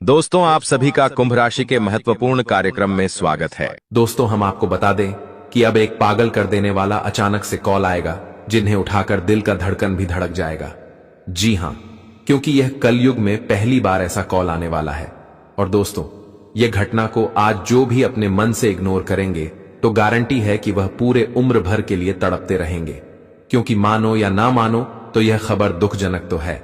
दोस्तों, आप सभी का कुंभ राशि के महत्वपूर्ण कार्यक्रम में स्वागत है। दोस्तों, हम आपको बता दें कि अब एक पागल कर देने वाला अचानक से कॉल आएगा जिन्हें उठाकर दिल का धड़कन भी धड़क जाएगा। जी हां, क्योंकि यह कलयुग में पहली बार ऐसा कॉल आने वाला है। और दोस्तों, यह घटना को आज जो भी अपने मन से इग्नोर करेंगे तो गारंटी है कि वह पूरे उम्र भर के लिए तड़पते रहेंगे। क्योंकि मानो या ना मानो तो यह खबर दुखजनक तो है,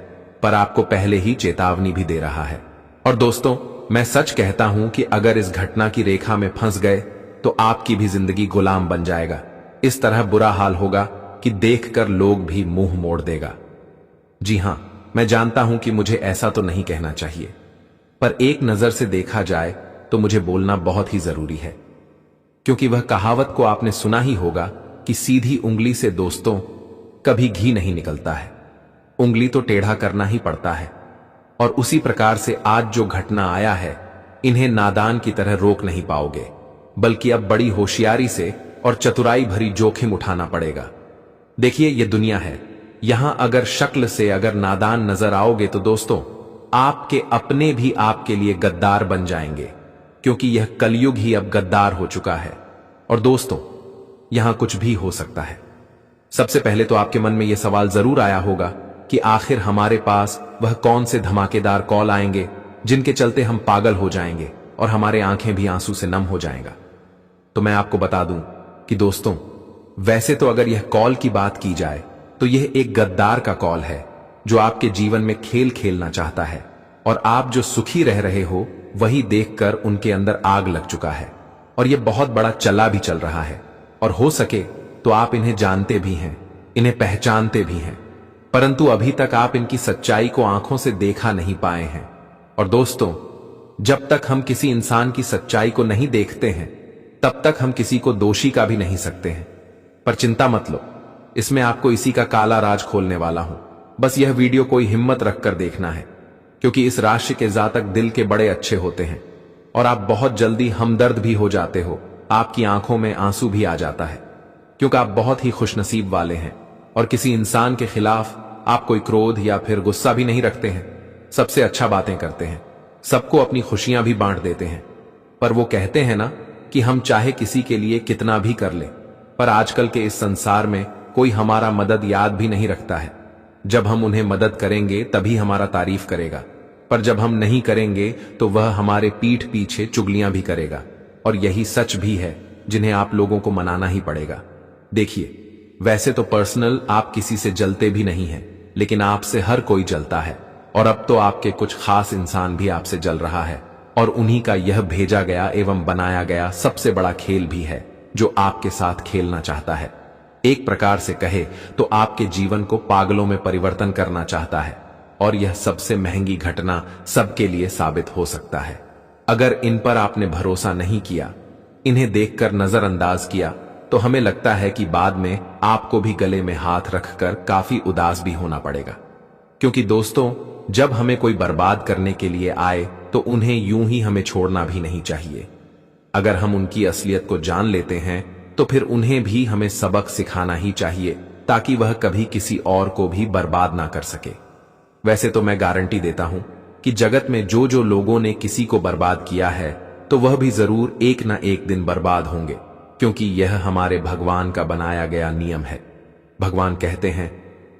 पर आपको पहले ही चेतावनी भी दे रहा है। और दोस्तों, मैं सच कहता हूं कि अगर इस घटना की रेखा में फंस गए तो आपकी भी जिंदगी गुलाम बन जाएगा। इस तरह बुरा हाल होगा कि देखकर लोग भी मुंह मोड़ देगा। जी हां, मैं जानता हूं कि मुझे ऐसा तो नहीं कहना चाहिए, पर एक नजर से देखा जाए तो मुझे बोलना बहुत ही जरूरी है। क्योंकि वह कहावत को आपने सुना ही होगा कि सीधी उंगली से दोस्तों कभी घी नहीं निकलता है, उंगली तो टेढ़ा करना ही पड़ता है। और उसी प्रकार से आज जो घटना आया है, इन्हें नादान की तरह रोक नहीं पाओगे, बल्कि अब बड़ी होशियारी से और चतुराई भरी जोखिम उठाना पड़ेगा। देखिए, यह दुनिया है, यहां अगर शक्ल से अगर नादान नजर आओगे तो दोस्तों आपके अपने भी आपके लिए गद्दार बन जाएंगे, क्योंकि यह कलयुग ही अब गद्दार हो चुका है। और दोस्तों, यहां कुछ भी हो सकता है। सबसे पहले तो आपके मन में यह सवाल जरूर आया होगा कि आखिर हमारे पास वह कौन से धमाकेदार कॉल आएंगे जिनके चलते हम पागल हो जाएंगे और हमारे आंखें भी आंसू से नम हो जाएगा। तो मैं आपको बता दूं कि दोस्तों, वैसे तो अगर यह कॉल की बात की जाए तो यह एक गद्दार का कॉल है जो आपके जीवन में खेल खेलना चाहता है। और आप जो सुखी रह रहे हो वही देखकर उनके अंदर आग लग चुका है, और यह बहुत बड़ा चला भी चल रहा है। और हो सके तो आप इन्हें जानते भी हैं, इन्हें पहचानते भी हैं, परंतु अभी तक आप इनकी सच्चाई को आंखों से देखा नहीं पाए हैं। और दोस्तों, जब तक हम किसी इंसान की सच्चाई को नहीं देखते हैं तब तक हम किसी को दोषी का भी नहीं सकते हैं। पर चिंता मत लो, इसमें आपको इसी का काला राज खोलने वाला हूं। बस यह वीडियो कोई हिम्मत रखकर देखना है, क्योंकि इस राशि के जातक दिल के बड़े अच्छे होते हैं और आप बहुत जल्दी हमदर्द भी हो जाते हो। आपकी आंखों में आंसू भी आ जाता है, क्योंकि आप बहुत ही खुशनसीब वाले हैं और किसी इंसान के खिलाफ आप कोई क्रोध या फिर गुस्सा भी नहीं रखते हैं। सबसे अच्छा बातें करते हैं, सबको अपनी खुशियां भी बांट देते हैं। पर वो कहते हैं ना कि हम चाहे किसी के लिए कितना भी कर लें, पर आजकल के इस संसार में कोई हमारा मदद याद भी नहीं रखता है। जब हम उन्हें मदद करेंगे तभी हमारा तारीफ करेगा, पर जब हम नहीं करेंगे तो वह हमारे पीठ पीछे चुगलियां भी करेगा। और यही सच भी है जिन्हें आप लोगों को मनाना ही पड़ेगा। देखिए, वैसे तो पर्सनल आप किसी से जलते भी नहीं हैं, लेकिन आपसे हर कोई जलता है। और अब तो आपके कुछ खास इंसान भी आपसे जल रहा है, और उन्हीं का यह भेजा गया एवं बनाया गया सबसे बड़ा खेल भी है जो आपके साथ खेलना चाहता है। एक प्रकार से कहे तो आपके जीवन को पागलों में परिवर्तन करना चाहता है। और यह सबसे महंगी घटना सबके लिए साबित हो सकता है। अगर इन पर आपने भरोसा नहीं किया, इन्हें देखकर नजरअंदाज किया, तो हमें लगता है कि बाद में आपको भी गले में हाथ रखकर काफी उदास भी होना पड़ेगा। क्योंकि दोस्तों, जब हमें कोई बर्बाद करने के लिए आए तो उन्हें यूं ही हमें छोड़ना भी नहीं चाहिए। अगर हम उनकी असलियत को जान लेते हैं तो फिर उन्हें भी हमें सबक सिखाना ही चाहिए, ताकि वह कभी किसी और को भी बर्बाद ना कर सके। वैसे तो मैं गारंटी देता हूं कि जगत में जो जो लोगों ने किसी को बर्बाद किया है तो वह भी जरूर एक ना एक दिन बर्बाद होंगे, क्योंकि यह हमारे भगवान का बनाया गया नियम है। भगवान कहते हैं,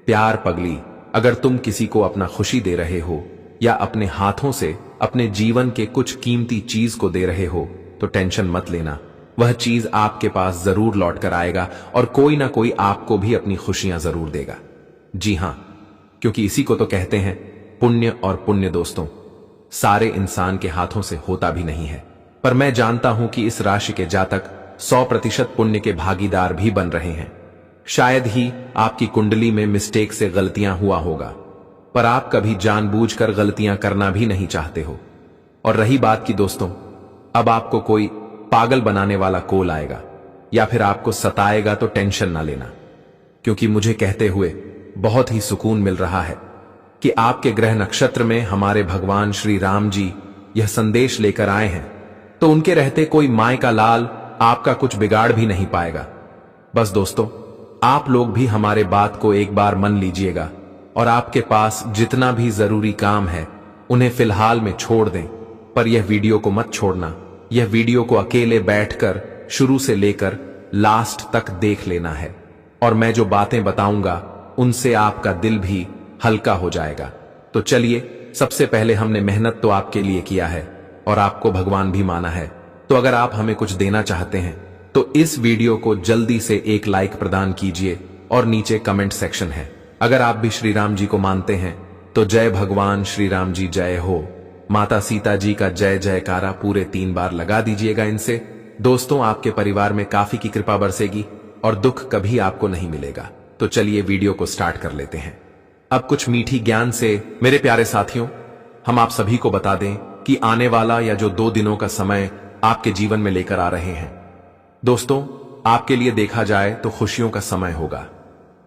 प्यार पगली, अगर तुम किसी को अपना खुशी दे रहे हो या अपने हाथों से अपने जीवन के कुछ कीमती चीज को दे रहे हो तो टेंशन मत लेना, वह चीज आपके पास जरूर लौट कर आएगा और कोई ना कोई आपको भी अपनी खुशियां जरूर देगा। जी हां, क्योंकि इसी को तो कहते हैं पुण्य। और पुण्य दोस्तों सारे इंसान के हाथों से होता भी नहीं है। पर मैं जानता हूं कि इस राशि के जातक 100% पुण्य के भागीदार भी बन रहे हैं। शायद ही आपकी कुंडली में मिस्टेक से गलतियां हुआ होगा, पर आप कभी जानबूझकर गलतियां करना भी नहीं चाहते हो। और रही बात की दोस्तों, अब आपको कोई पागल बनाने वाला कॉल आएगा या फिर आपको सताएगा तो टेंशन ना लेना, क्योंकि मुझे कहते हुए बहुत ही सुकून मिल रहा है कि आपके ग्रह नक्षत्र में हमारे भगवान श्री राम जी यह संदेश लेकर आए हैं, तो उनके रहते कोई माय का लाल आपका कुछ बिगाड़ भी नहीं पाएगा। बस दोस्तों, आप लोग भी हमारे बात को एक बार मान लीजिएगा और आपके पास जितना भी जरूरी काम है उन्हें फिलहाल में छोड़ दें पर यह वीडियो को मत छोड़ना। यह वीडियो को अकेले बैठकर शुरू से लेकर लास्ट तक देख लेना है, और मैं जो बातें बताऊंगा उनसे आपका दिल भी हल्का हो जाएगा। तो चलिए, सबसे पहले हमने मेहनत तो आपके लिए किया है और आपको भगवान भी माना है, तो अगर आप हमें कुछ देना चाहते हैं तो इस वीडियो को जल्दी से एक लाइक प्रदान कीजिए और नीचे कमेंट सेक्शन है। अगर आप भी श्री राम जी को मानते हैं तो जय भगवान श्री राम जी जय हो, माता सीता जी का जय जयकारा पूरे 3 बार लगा दीजिएगा इनसे। दोस्तों, आपके परिवार में काफी की कृपा बरसेगी और दुख कभी आपको नहीं मिलेगा। तो चलिए वीडियो को स्टार्ट कर लेते हैं। अब कुछ मीठी ज्ञान से मेरे प्यारे साथियों, हम आप सभी को बता दें कि आने वाला या जो 2 दिनों का समय आपके जीवन में लेकर आ रहे हैं, दोस्तों, आपके लिए देखा जाए तो खुशियों का समय होगा।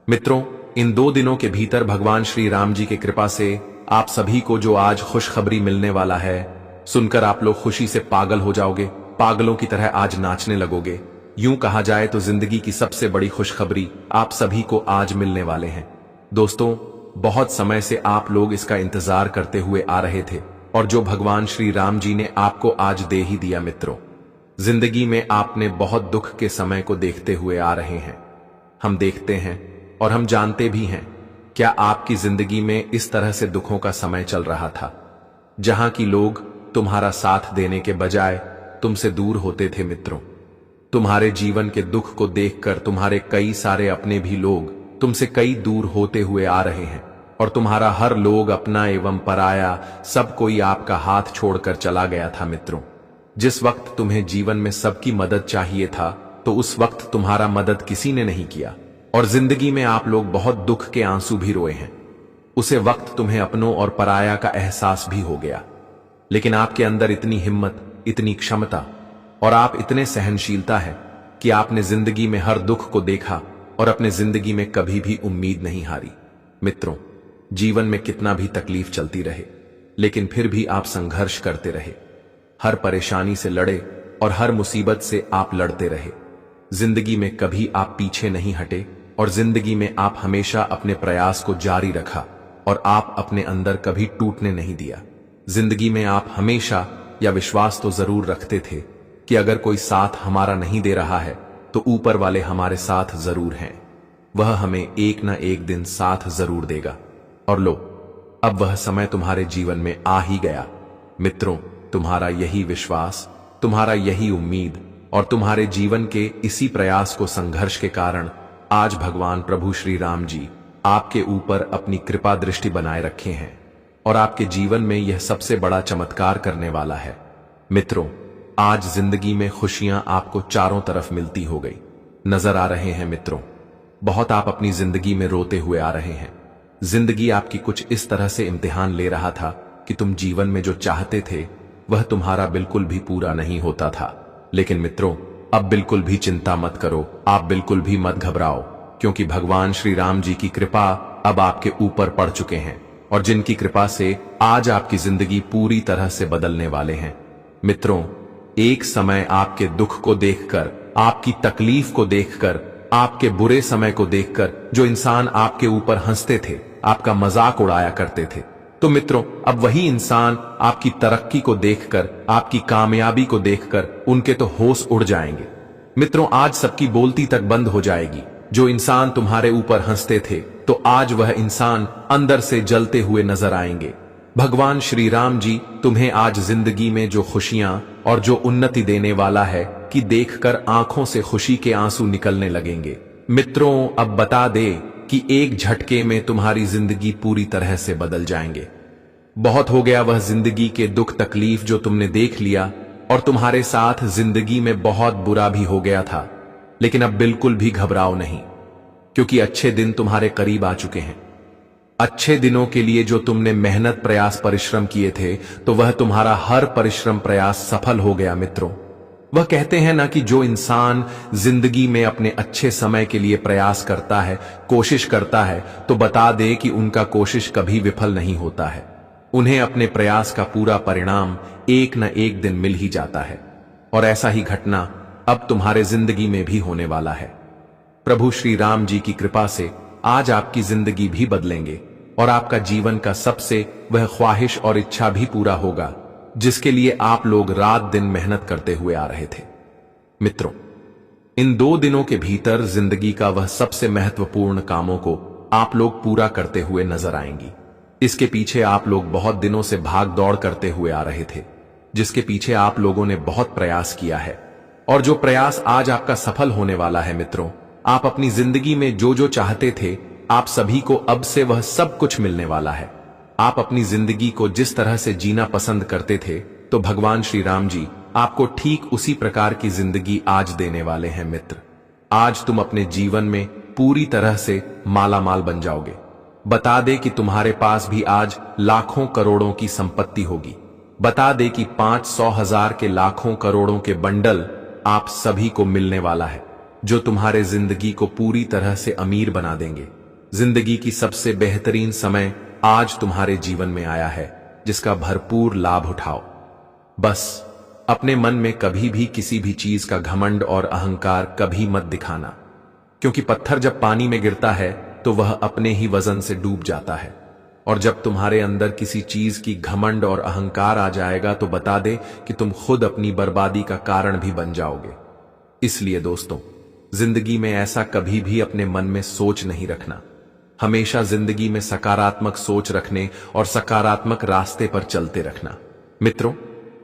मित्रों, इन 2 दिनों के भीतर भगवान श्री राम जी की कृपा से आप सभी को जो आज खुशखबरी मिलने वाला है, सुनकर आप लोग खुशी से पागल हो जाओगे, पागलों की तरह आज नाचने लगोगे। यूं कहा जाए तो जिंदगी की सबसे बड़ी खुशखबरी आप सभी को आज मिलने वाले हैं। दोस्तों, बहुत समय से आप लोग इसका इंतजार करते हुए आ रहे थे और जो भगवान श्री राम जी ने आपको आज दे ही दिया। मित्रों, जिंदगी में आपने बहुत दुख के समय को देखते हुए आ रहे हैं। हम देखते हैं और हम जानते भी हैं, क्या आपकी जिंदगी में इस तरह से दुखों का समय चल रहा था जहां की लोग तुम्हारा साथ देने के बजाय तुमसे दूर होते थे। मित्रों, तुम्हारे जीवन के दुख को देखकर तुम्हारे कई सारे अपने भी लोग तुमसे कई दूर होते हुए आ रहे हैं और तुम्हारा हर लोग अपना एवं पराया सब कोई आपका हाथ छोड़कर चला गया था। मित्रों, जिस वक्त तुम्हें जीवन में सबकी मदद चाहिए था तो उस वक्त तुम्हारा मदद किसी ने नहीं किया और जिंदगी में आप लोग बहुत दुख के आंसू भी रोए हैं। उसे वक्त तुम्हें अपनों और पराया का एहसास भी हो गया, लेकिन आपके अंदर इतनी हिम्मत, इतनी क्षमता और आप इतने सहनशीलता है कि आपने जिंदगी में हर दुख को देखा और अपने जिंदगी में कभी भी उम्मीद नहीं हारी। मित्रों, जीवन में कितना भी तकलीफ चलती रहे, लेकिन फिर भी आप संघर्ष करते रहे, हर परेशानी से लड़े और हर मुसीबत से आप लड़ते रहे। जिंदगी में कभी आप पीछे नहीं हटे और जिंदगी में आप हमेशा अपने प्रयास को जारी रखा और आप अपने अंदर कभी टूटने नहीं दिया। जिंदगी में आप हमेशा या विश्वास तो जरूर रखते थे कि अगर कोई साथ हमारा नहीं दे रहा है तो ऊपर वाले हमारे साथ जरूर हैं, वह हमें एक ना एक दिन साथ जरूर देगा। और लो, अब वह समय तुम्हारे जीवन में आ ही गया। मित्रों, तुम्हारा यही विश्वास, तुम्हारा यही उम्मीद और तुम्हारे जीवन के इसी प्रयास को संघर्ष के कारण आज भगवान प्रभु श्री राम जी आपके ऊपर अपनी कृपा दृष्टि बनाए रखे हैं और आपके जीवन में यह सबसे बड़ा चमत्कार करने वाला है। मित्रों, आज जिंदगी में खुशियां आपको चारों तरफ मिलती हो गई नजर आ रहे हैं। मित्रों, बहुत आप अपनी जिंदगी में रोते हुए आ रहे हैं। जिंदगी आपकी कुछ इस तरह से इम्तिहान ले रहा था कि तुम जीवन में जो चाहते थे वह तुम्हारा बिल्कुल भी पूरा नहीं होता था। लेकिन मित्रों, अब बिल्कुल भी चिंता मत करो, आप बिल्कुल भी मत घबराओ, क्योंकि भगवान श्री राम जी की कृपा अब आपके ऊपर पड़ चुके हैं और जिनकी कृपा से आज आपकी जिंदगी पूरी तरह से बदलने वाले हैं। मित्रों, एक समय आपके दुख को देखकर, आपकी तकलीफ को देखकर, आपके बुरे समय को देखकर जो इंसान आपके ऊपर हंसते थे, आपका मजाक उड़ाया करते थे, तो मित्रों, अब वही इंसान आपकी तरक्की को देखकर, आपकी कामयाबी को देखकर उनके तो होश उड़ जाएंगे। मित्रों, आज सबकी बोलती तक बंद हो जाएगी। जो इंसान तुम्हारे ऊपर हंसते थे तो आज वह इंसान अंदर से जलते हुए नजर आएंगे। भगवान श्री राम जी तुम्हें आज जिंदगी में जो खुशियां और जो उन्नति देने वाला है कि देखकर आंखों से खुशी के आंसू निकलने लगेंगे। मित्रों, अब बता दे कि एक झटके में तुम्हारी जिंदगी पूरी तरह से बदल जाएंगे। बहुत हो गया वह जिंदगी के दुख तकलीफ जो तुमने देख लिया और तुम्हारे साथ जिंदगी में बहुत बुरा भी हो गया था, लेकिन अब बिल्कुल भी घबराओ नहीं, क्योंकि अच्छे दिन तुम्हारे करीब आ चुके हैं। अच्छे दिनों के लिए जो तुमने मेहनत, प्रयास, परिश्रम किए थे, तो वह तुम्हारा हर परिश्रम, प्रयास सफल हो गया। मित्रों, वह कहते हैं ना कि जो इंसान जिंदगी में अपने अच्छे समय के लिए प्रयास करता है, कोशिश करता है, तो बता दे कि उनका कोशिश कभी विफल नहीं होता है। उन्हें अपने प्रयास का पूरा परिणाम एक न एक दिन मिल ही जाता है। और ऐसा ही घटना अब तुम्हारे जिंदगी में भी होने वाला है। प्रभु श्री राम जी की कृपा से आज आपकी जिंदगी भी बदलेंगे और आपका जीवन का सबसे वह ख्वाहिश और इच्छा भी पूरा होगा जिसके लिए आप लोग रात दिन मेहनत करते हुए आ रहे थे। मित्रों, इन 2 दिनों के भीतर जिंदगी का वह सबसे महत्वपूर्ण कामों को आप लोग पूरा करते हुए नजर आएंगी। इसके पीछे आप लोग बहुत दिनों से भाग दौड़ करते हुए आ रहे थे, जिसके पीछे आप लोगों ने बहुत प्रयास किया है, और जो प्रयास आज आपका सफल होने वाला है। मित्रों, आप अपनी जिंदगी में जो जो चाहते थे, आप सभी को अब से वह सब कुछ मिलने वाला है। आप अपनी जिंदगी को जिस तरह से जीना पसंद करते थे, तो भगवान श्री राम जी आपको ठीक उसी प्रकार की जिंदगी आज देने वाले हैं। मित्र, आज तुम अपने जीवन में पूरी तरह से माला माल बन जाओगे। बता दे कि तुम्हारे पास भी आज लाखों करोड़ों की संपत्ति होगी। बता दे कि 500,000 के लाखों करोड़ों के बंडल आप सभी को मिलने वाला है, जो तुम्हारे जिंदगी को पूरी तरह से अमीर बना देंगे। जिंदगी की सबसे बेहतरीन समय आज तुम्हारे जीवन में आया है, जिसका भरपूर लाभ उठाओ। बस अपने मन में कभी भी किसी भी चीज का घमंड और अहंकार कभी मत दिखाना, क्योंकि पत्थर जब पानी में गिरता है तो वह अपने ही वजन से डूब जाता है, और जब तुम्हारे अंदर किसी चीज की घमंड और अहंकार आ जाएगा तो बता दे कि तुम खुद अपनी बर्बादी का कारण भी बन जाओगे। इसलिए दोस्तों, जिंदगी में ऐसा कभी भी अपने मन में सोच नहीं रखना। हमेशा जिंदगी में सकारात्मक सोच रखने और सकारात्मक रास्ते पर चलते रखना। मित्रों,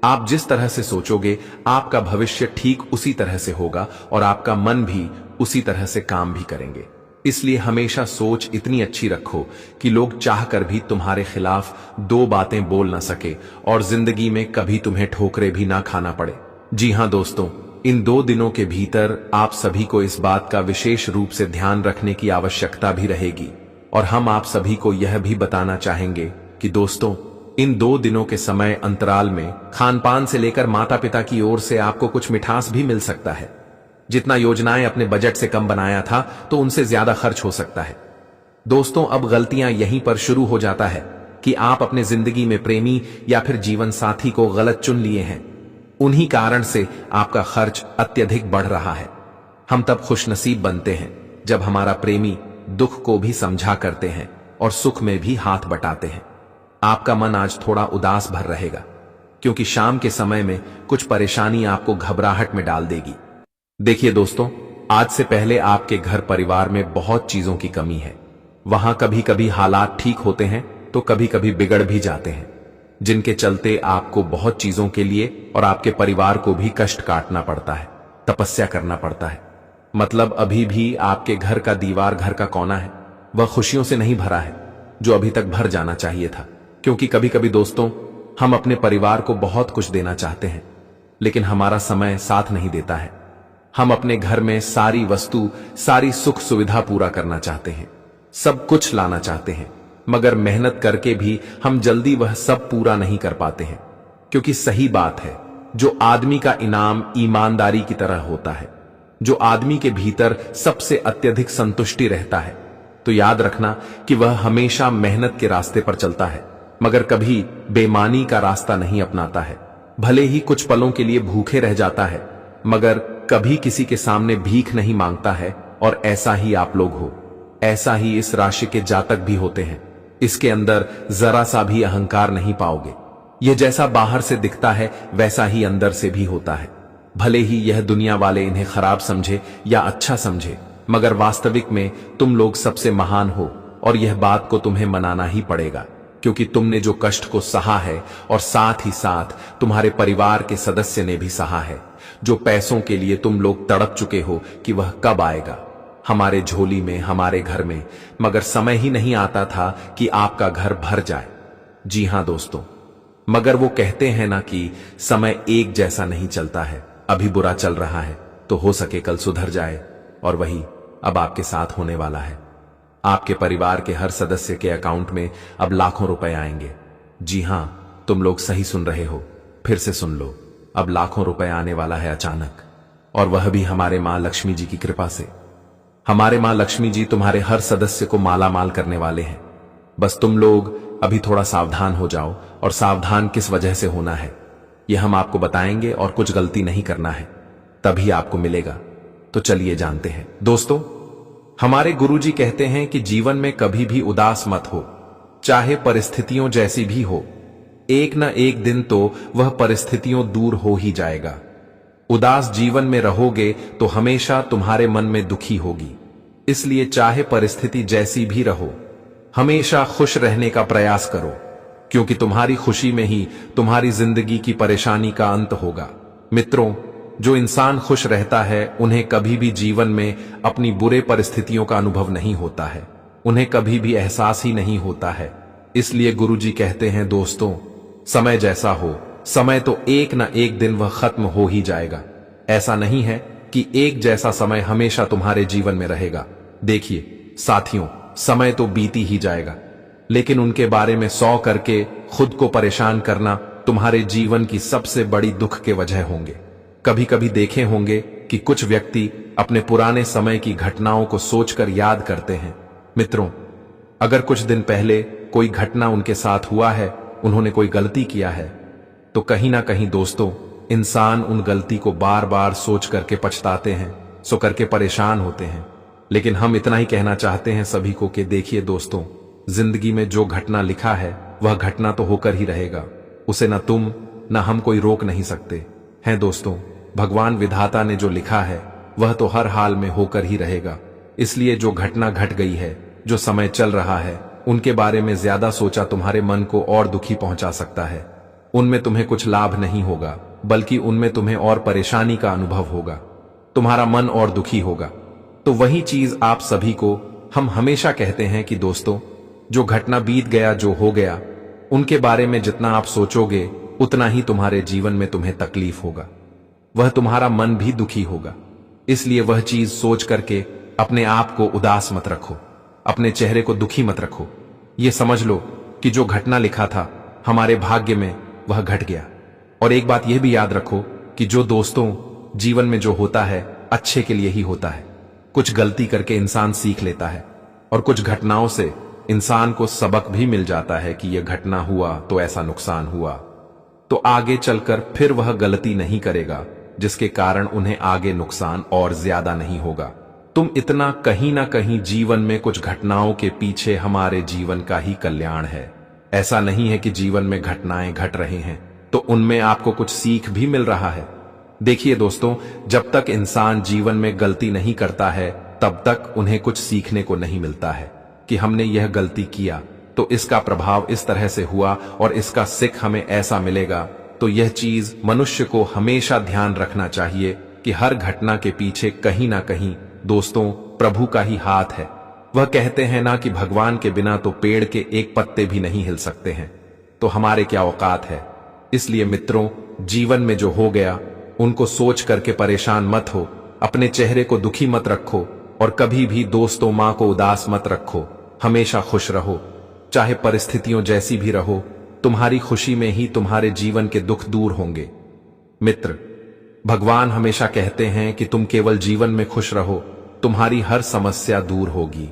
आप जिस तरह से सोचोगे, आपका भविष्य ठीक उसी तरह से होगा और आपका मन भी उसी तरह से काम भी करेंगे। इसलिए हमेशा सोच इतनी अच्छी रखो कि लोग चाहकर भी तुम्हारे खिलाफ 2 बातें बोल ना सके और जिंदगी में कभी तुम्हें ठोकरे भी ना खाना पड़े। जी हां दोस्तों, इन 2 दिनों के भीतर आप सभी को इस बात का विशेष रूप से ध्यान रखने की आवश्यकता भी रहेगी, और हम आप सभी को यह भी बताना चाहेंगे कि दोस्तों, इन 2 दिनों के समय अंतराल में खान पान से लेकर माता पिता की ओर से आपको कुछ मिठास भी मिल सकता है। जितना योजनाएं अपने बजट से कम बनाया था, तो उनसे ज्यादा खर्च हो सकता है। दोस्तों, अब गलतियां यहीं पर शुरू हो जाता है कि आप अपने जिंदगी में प्रेमी या फिर जीवन साथी को गलत चुन लिए हैं। उन्हीं कारण से आपका खर्च अत्यधिक बढ़ रहा है। हम तब खुशनसीब बनते हैं जब हमारा प्रेमी दुख को भी समझा करते हैं और सुख में भी हाथ बटाते हैं। आपका मन आज थोड़ा उदास भर रहेगा, क्योंकि शाम के समय में कुछ परेशानी आपको घबराहट में डाल देगी। देखिए दोस्तों, आज से पहले आपके घर परिवार में बहुत चीजों की कमी है। वहां कभी कभी हालात ठीक होते हैं तो कभी कभी बिगड़ भी जाते हैं, जिनके चलते आपको बहुत चीजों के लिए और आपके परिवार को भी कष्ट काटना पड़ता है, तपस्या करना पड़ता है। मतलब अभी भी आपके घर का दीवार, घर का कोना है, वह खुशियों से नहीं भरा है, जो अभी तक भर जाना चाहिए था। क्योंकि कभी कभी दोस्तों, हम अपने परिवार को बहुत कुछ देना चाहते हैं, लेकिन हमारा समय साथ नहीं देता है। हम अपने घर में सारी वस्तु, सारी सुख सुविधा पूरा करना चाहते हैं, सब कुछ लाना चाहते हैं, मगर मेहनत करके भी हम जल्दी वह सब पूरा नहीं कर पाते हैं। क्योंकि सही बात है, जो आदमी का इनाम ईमानदारी की तरह होता है, जो आदमी के भीतर सबसे अत्यधिक संतुष्टि रहता है, तो याद रखना कि वह हमेशा मेहनत के रास्ते पर चलता है, मगर कभी बेईमानी का रास्ता नहीं अपनाता है। भले ही कुछ पलों के लिए भूखे रह जाता है, मगर कभी किसी के सामने भीख नहीं मांगता है। और ऐसा ही आप लोग हो, ऐसा ही इस राशि के जातक भी होते हैं। इसके अंदर जरा सा भी अहंकार नहीं पाओगे। यह जैसा बाहर से दिखता है, वैसा ही अंदर से भी होता है। भले ही यह दुनिया वाले इन्हें खराब समझे या अच्छा समझे, मगर वास्तविक में तुम लोग सबसे महान हो, और यह बात को तुम्हें मनाना ही पड़ेगा, क्योंकि तुमने जो कष्ट को सहा है और साथ ही साथ तुम्हारे परिवार के सदस्य ने भी सहा है। जो पैसों के लिए तुम लोग तड़प चुके हो कि वह कब आएगा हमारे झोली में, हमारे घर में, मगर समय ही नहीं आता था कि आपका घर भर जाए। जी हां दोस्तों, मगर वो कहते हैं ना कि समय एक जैसा नहीं चलता है। अभी बुरा चल रहा है तो हो सके कल सुधर जाए, और वही अब आपके साथ होने वाला है। आपके परिवार के हर सदस्य के अकाउंट में अब लाखों रुपए आएंगे। जी हां, तुम लोग सही सुन रहे हो, फिर से सुन लो, अब लाखों रुपए आने वाला है अचानक, और वह भी हमारे मां लक्ष्मी जी की कृपा से। हमारे मां लक्ष्मी जी तुम्हारे हर सदस्य को माला माल करने वाले हैं। बस तुम लोग अभी थोड़ा सावधान हो जाओ, और सावधान किस वजह से होना है यह हम आपको बताएंगे, और कुछ गलती नहीं करना है, तभी आपको मिलेगा। तो चलिए जानते हैं। दोस्तों, हमारे गुरुजी कहते हैं कि जीवन में कभी भी उदास मत हो, चाहे परिस्थितियों जैसी भी हो। एक न एक दिन तो वह परिस्थितियों दूर हो ही जाएगा। उदास जीवन में रहोगे तो हमेशा तुम्हारे मन में दुखी होगी। इसलिए चाहे परिस्थिति जैसी भी रहो, हमेशा खुश रहने का प्रयास करो, क्योंकि तुम्हारी खुशी में ही तुम्हारी जिंदगी की परेशानी का अंत होगा। मित्रों, जो इंसान खुश रहता है उन्हें कभी भी जीवन में अपनी बुरे परिस्थितियों का अनुभव नहीं होता है, उन्हें कभी भी एहसास ही नहीं होता है। इसलिए गुरुजी कहते हैं, दोस्तों, समय जैसा हो, समय तो एक न एक दिन वह खत्म हो ही जाएगा। ऐसा नहीं है कि एक जैसा समय हमेशा तुम्हारे जीवन में रहेगा। देखिए साथियों, समय तो बीती ही जाएगा, लेकिन उनके बारे में 100 करके खुद को परेशान करना तुम्हारे जीवन की सबसे बड़ी दुख के वजह होंगे। कभी कभी देखे होंगे कि कुछ व्यक्ति अपने पुराने समय की घटनाओं को सोचकर याद करते हैं। मित्रों, अगर कुछ दिन पहले कोई घटना उनके साथ हुआ है, उन्होंने कोई गलती किया है, तो कहीं ना कहीं दोस्तों, इंसान उन गलती को बार बार सोच करके पछताते हैं, सो करके परेशान होते हैं। लेकिन हम इतना ही कहना चाहते हैं सभी को कि देखिए दोस्तों, जिंदगी में जो घटना लिखा है वह घटना तो होकर ही रहेगा, उसे ना तुम ना हम कोई रोक नहीं सकते हैं। दोस्तों, भगवान विधाता ने जो लिखा है वह तो हर हाल में होकर ही रहेगा। इसलिए जो घटना घट गई है, जो समय चल रहा है, उनके बारे में ज्यादा सोचा तुम्हारे मन को और दुखी पहुंचा सकता है। उनमें तुम्हें कुछ लाभ नहीं होगा, बल्कि उनमें तुम्हें और परेशानी का अनुभव होगा, तुम्हारा मन और दुखी होगा। तो वही चीज आप सभी को हम हमेशा कहते हैं कि दोस्तों, जो घटना बीत गया, जो हो गया, उनके बारे में जितना आप सोचोगे उतना ही तुम्हारे जीवन में तुम्हें तकलीफ होगा, वह तुम्हारा मन भी दुखी होगा। इसलिए वह चीज सोच करके अपने आप को उदास मत रखो, अपने चेहरे को दुखी मत रखो। ये समझ लो कि जो घटना लिखा था हमारे भाग्य में वह घट गया। और एक बात यह भी याद रखो कि जो दोस्तों जीवन में जो होता है अच्छे के लिए ही होता है। कुछ गलती करके इंसान सीख लेता है और कुछ घटनाओं से इंसान को सबक भी मिल जाता है कि यह घटना हुआ तो ऐसा नुकसान हुआ, तो आगे चलकर फिर वह गलती नहीं करेगा, जिसके कारण उन्हें आगे नुकसान और ज्यादा नहीं होगा। तुम इतना कहीं ना कहीं जीवन में कुछ घटनाओं के पीछे हमारे जीवन का ही कल्याण है। ऐसा नहीं है कि जीवन में घटनाएं घट रहे हैं तो उनमें आपको कुछ सीख भी मिल रहा है। देखिए दोस्तों, जब तक इंसान जीवन में गलती नहीं करता है तब तक उन्हें कुछ सीखने को नहीं मिलता है कि हमने यह गलती किया तो इसका प्रभाव इस तरह से हुआ और इसका सीख हमें ऐसा मिलेगा। तो यह चीज मनुष्य को हमेशा ध्यान रखना चाहिए कि हर घटना के पीछे कहीं ना कहीं दोस्तों प्रभु का ही हाथ है। वह कहते हैं ना कि भगवान के बिना तो पेड़ के एक पत्ते भी नहीं हिल सकते हैं, तो हमारे क्या औकात है। इसलिए मित्रों, जीवन में जो हो गया उनको सोच करके परेशान मत हो, अपने चेहरे को दुखी मत रखो और कभी भी दोस्तों मां को उदास मत रखो। हमेशा खुश रहो, चाहे परिस्थितियों जैसी भी रहो। तुम्हारी खुशी में ही तुम्हारे जीवन के दुख दूर होंगे। मित्र, भगवान हमेशा कहते हैं कि तुम केवल जीवन में खुश रहो, तुम्हारी हर समस्या दूर होगी।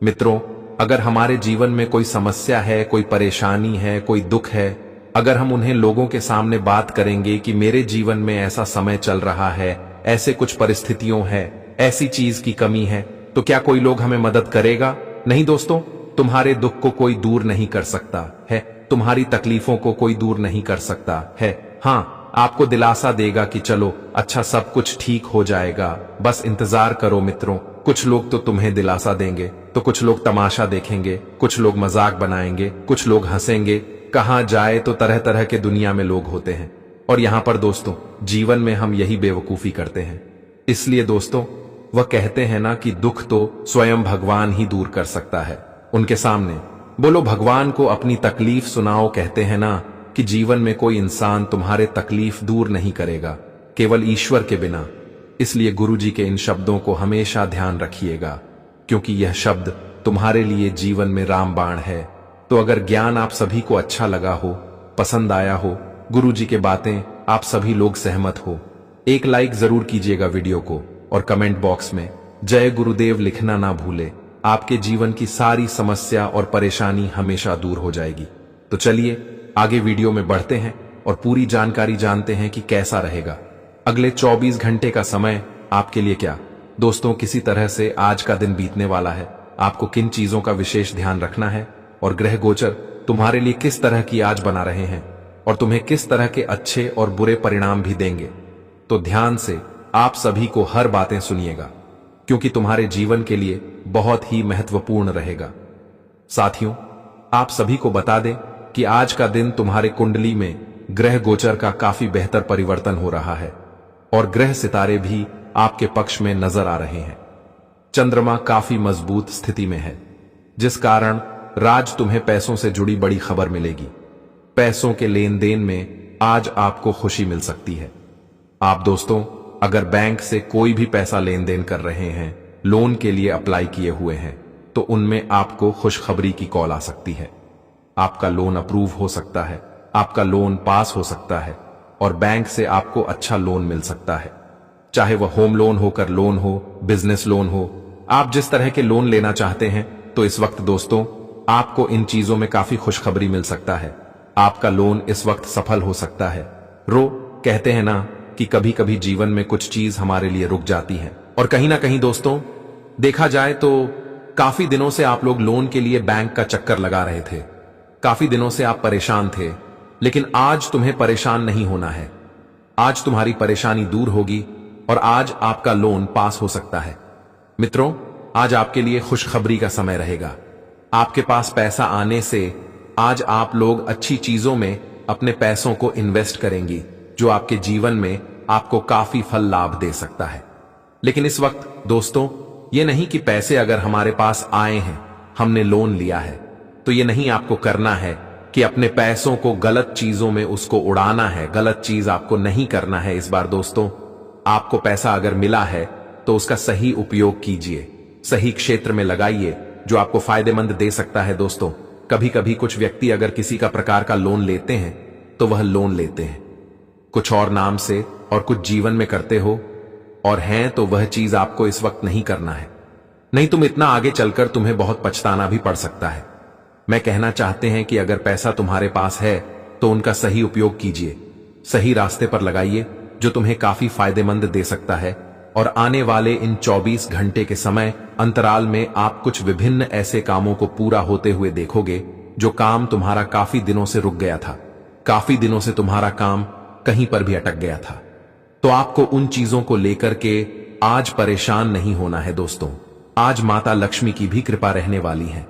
मित्रों, अगर हमारे जीवन में कोई समस्या है, कोई परेशानी है, कोई दुख है, अगर हम उन्हें लोगों के सामने बात करेंगे कि मेरे जीवन में ऐसा समय चल रहा है, ऐसे कुछ परिस्थितियों है, ऐसी चीज की कमी है, तो क्या कोई लोग हमें मदद करेगा? नहीं दोस्तों, तुम्हारे दुख को कोई दूर नहीं कर सकता है, तुम्हारी तकलीफों को कोई दूर नहीं कर सकता है। हाँ, आपको दिलासा देगा कि चलो अच्छा, सब कुछ ठीक हो जाएगा, बस इंतजार करो। मित्रों, कुछ लोग तो तुम्हें दिलासा देंगे, तो कुछ लोग तमाशा देखेंगे, कुछ लोग मजाक बनाएंगे, कुछ लोग हंसेंगे। कहां जाए तो तरह तरह के दुनिया में लोग होते हैं, और यहां पर दोस्तों जीवन में हम यही बेवकूफी करते हैं। इसलिए दोस्तों, वह कहते हैं ना कि दुख तो स्वयं भगवान ही दूर कर सकता है। उनके सामने बोलो, भगवान को अपनी तकलीफ सुनाओ। कहते हैं ना कि जीवन में कोई इंसान तुम्हारे तकलीफ दूर नहीं करेगा, केवल ईश्वर के बिना। इसलिए गुरुजी के इन शब्दों को हमेशा ध्यान रखिएगा, क्योंकि यह शब्द तुम्हारे लिए जीवन में रामबाण है। तो अगर ज्ञान आप सभी को अच्छा लगा हो, पसंद आया हो, गुरुजी के बातें आप सभी लोग सहमत हो, एक लाइक जरूर कीजिएगा वीडियो को और कमेंट बॉक्स में जय गुरुदेव लिखना ना भूले। आपके जीवन की सारी समस्या और परेशानी हमेशा दूर हो जाएगी। तो चलिए आगे वीडियो में बढ़ते हैं और पूरी जानकारी जानते हैं कि कैसा रहेगा अगले 24 घंटे का समय आपके लिए। क्या दोस्तों, किसी तरह से आज का दिन बीतने वाला है। आपको किन चीजों का विशेष ध्यान रखना है और ग्रह गोचर तुम्हारे लिए किस तरह की आज बना रहे हैं, और तुम्हें किस तरह के अच्छे और बुरे परिणाम भी देंगे। तो ध्यान से आप सभी को हर बातें सुनिएगा, क्योंकि तुम्हारे जीवन के लिए बहुत ही महत्वपूर्ण रहेगा। साथियों, आप सभी को बता दें कि आज का दिन तुम्हारे कुंडली में ग्रह गोचर का काफी बेहतर परिवर्तन हो रहा है और ग्रह सितारे भी आपके पक्ष में नजर आ रहे हैं। चंद्रमा काफी मजबूत स्थिति में है, जिस कारण राज तुम्हें पैसों से जुड़ी बड़ी खबर मिलेगी। पैसों के लेन देन में आज आपको खुशी मिल सकती है। आप दोस्तों, अगर बैंक से कोई भी पैसा लेन देन कर रहे हैं, लोन के लिए अप्लाई किए हुए हैं, तो उनमें आपको खुशखबरी की कॉल आ सकती है। आपका लोन अप्रूव हो सकता है, आपका लोन पास हो सकता है और बैंक से आपको अच्छा लोन मिल सकता है। चाहे वह होम लोन होकर लोन हो, बिजनेस लोन हो, आप जिस तरह के लोन लेना चाहते हैं, तो इस वक्त दोस्तों आपको इन चीजों में काफी खुशखबरी मिल सकता है। आपका लोन इस वक्त सफल हो सकता है। कहते हैं ना कि कभी कभी जीवन में कुछ चीज हमारे लिए रुक जाती है, और कहीं ना कहीं दोस्तों देखा जाए तो काफी दिनों से आप लोग लोन के लिए बैंक का चक्कर लगा रहे थे। काफी दिनों से आप परेशान थे, लेकिन आज तुम्हें परेशान नहीं होना है। आज तुम्हारी परेशानी दूर होगी और आज आपका लोन पास हो सकता है। मित्रों, आज आपके लिए खुशखबरी का समय रहेगा। आपके पास पैसा आने से आज आप लोग अच्छी चीजों में अपने पैसों को इन्वेस्ट करेंगी, जो आपके जीवन में आपको काफी फल लाभ दे सकता है। लेकिन इस वक्त दोस्तों ये नहीं कि पैसे अगर हमारे पास आए हैं, हमने लोन लिया है, तो ये नहीं आपको करना है कि अपने पैसों को गलत चीजों में उसको उड़ाना है। गलत चीज आपको नहीं करना है। इस बार दोस्तों आपको पैसा अगर मिला है तो उसका सही उपयोग कीजिए, सही क्षेत्र में लगाइए जो आपको फायदेमंद दे सकता है। दोस्तों, कभी कभी कुछ व्यक्ति अगर किसी का प्रकार का लोन लेते हैं तो वह लोन लेते हैं कुछ और नाम से और कुछ जीवन में करते हो और हैं, तो वह चीज आपको इस वक्त नहीं करना है। नहीं तुम इतना आगे चलकर तुम्हें बहुत पछताना भी पड़ सकता है। मैं कहना चाहते हैं कि अगर पैसा तुम्हारे पास है तो उनका सही उपयोग कीजिए, सही रास्ते पर लगाइए जो तुम्हें काफी फायदेमंद दे सकता है। और आने वाले इन 24 घंटे के समय अंतराल में आप कुछ विभिन्न ऐसे कामों को पूरा होते हुए देखोगे जो काम तुम्हारा काफी दिनों से रुक गया था, काफी दिनों से तुम्हारा काम कहीं पर भी अटक गया था। तो आपको उन चीजों को लेकर के आज परेशान नहीं होना है। दोस्तों, आज माता लक्ष्मी की भी कृपा रहने वाली है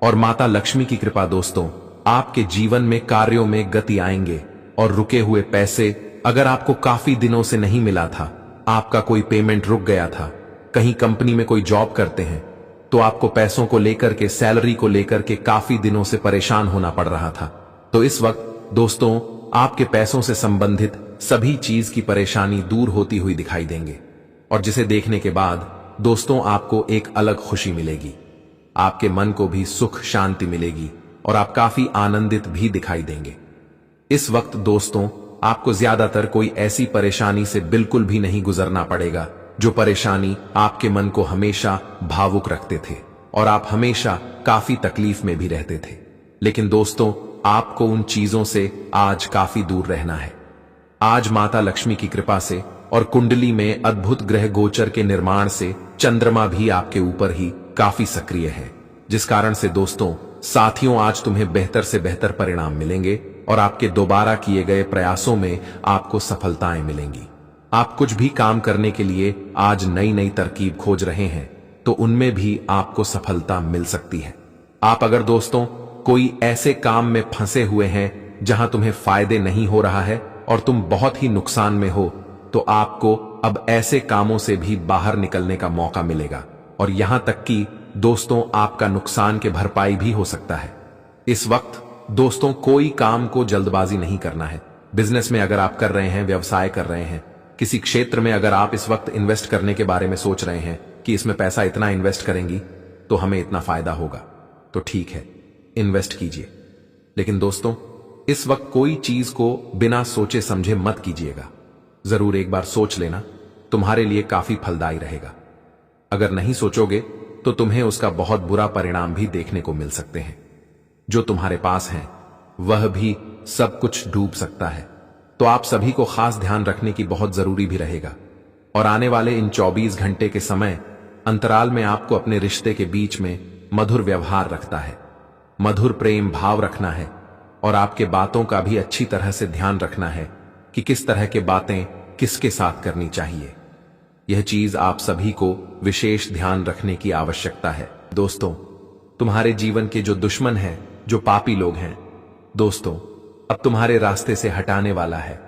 और माता लक्ष्मी की कृपा दोस्तों आपके जीवन में कार्यों में गति आएंगे और रुके हुए पैसे अगर आपको काफी दिनों से नहीं मिला था, आपका कोई पेमेंट रुक गया था, कहीं कंपनी में कोई जॉब करते हैं तो आपको पैसों को लेकर के, सैलरी को लेकर के काफी दिनों से परेशान होना पड़ रहा था, तो इस वक्त दोस्तों आपके पैसों से संबंधित सभी चीज की परेशानी दूर होती हुई दिखाई देंगे और जिसे देखने के बाद दोस्तों आपको एक अलग खुशी मिलेगी। आपके मन को भी सुख शांति मिलेगी और आप काफी आनंदित भी दिखाई देंगे। इस वक्त दोस्तों आपको ज्यादातर कोई ऐसी परेशानी से बिल्कुल भी नहीं गुजरना पड़ेगा जो परेशानी आपके मन को हमेशा भावुक रखते थे और आप हमेशा काफी तकलीफ में भी रहते थे। लेकिन दोस्तों आपको उन चीजों से आज काफी दूर रहना है। आज माता लक्ष्मी की कृपा से और कुंडली में अद्भुत ग्रह गोचर के निर्माण से चंद्रमा भी आपके ऊपर ही काफी सक्रिय है, जिस कारण से दोस्तों साथियों आज तुम्हें बेहतर से बेहतर परिणाम मिलेंगे और आपके दोबारा किए गए प्रयासों में आपको सफलताएं मिलेंगी। आप कुछ भी काम करने के लिए आज नई नई तरकीब खोज रहे हैं तो उनमें भी आपको सफलता मिल सकती है। आप अगर दोस्तों कोई ऐसे काम में फंसे हुए हैं जहां तुम्हें फायदे नहीं हो रहा है और तुम बहुत ही नुकसान में हो, तो आपको अब ऐसे कामों से भी बाहर निकलने का मौका मिलेगा और यहां तक कि दोस्तों आपका नुकसान के भरपाई भी हो सकता है। इस वक्त दोस्तों कोई काम को जल्दबाजी नहीं करना है। बिजनेस में अगर आप कर रहे हैं, व्यवसाय कर रहे हैं, किसी क्षेत्र में अगर आप इस वक्त इन्वेस्ट करने के बारे में सोच रहे हैं कि इसमें पैसा इतना इन्वेस्ट करेंगी तो हमें इतना फायदा होगा, तो ठीक है, इन्वेस्ट कीजिए। लेकिन दोस्तों इस वक्त कोई चीज को बिना सोचे समझे मत कीजिएगा। जरूर एक बार सोच लेना, तुम्हारे लिए काफी फलदायी रहेगा। अगर नहीं सोचोगे तो तुम्हें उसका बहुत बुरा परिणाम भी देखने को मिल सकते हैं। जो तुम्हारे पास है वह भी सब कुछ डूब सकता है, तो आप सभी को खास ध्यान रखने की बहुत जरूरी भी रहेगा। और आने वाले इन 24 घंटे के समय अंतराल में आपको अपने रिश्ते के बीच में मधुर व्यवहार रखता है, मधुर प्रेम भाव रखना है और आपके बातों का भी अच्छी तरह से ध्यान रखना है कि किस तरह के बातें किसके साथ करनी चाहिए। यह चीज आप सभी को विशेष ध्यान रखने की आवश्यकता है। दोस्तों, तुम्हारे जीवन के जो दुश्मन हैं, जो पापी लोग हैं, दोस्तों, अब तुम्हारे रास्ते से हटाने वाला है।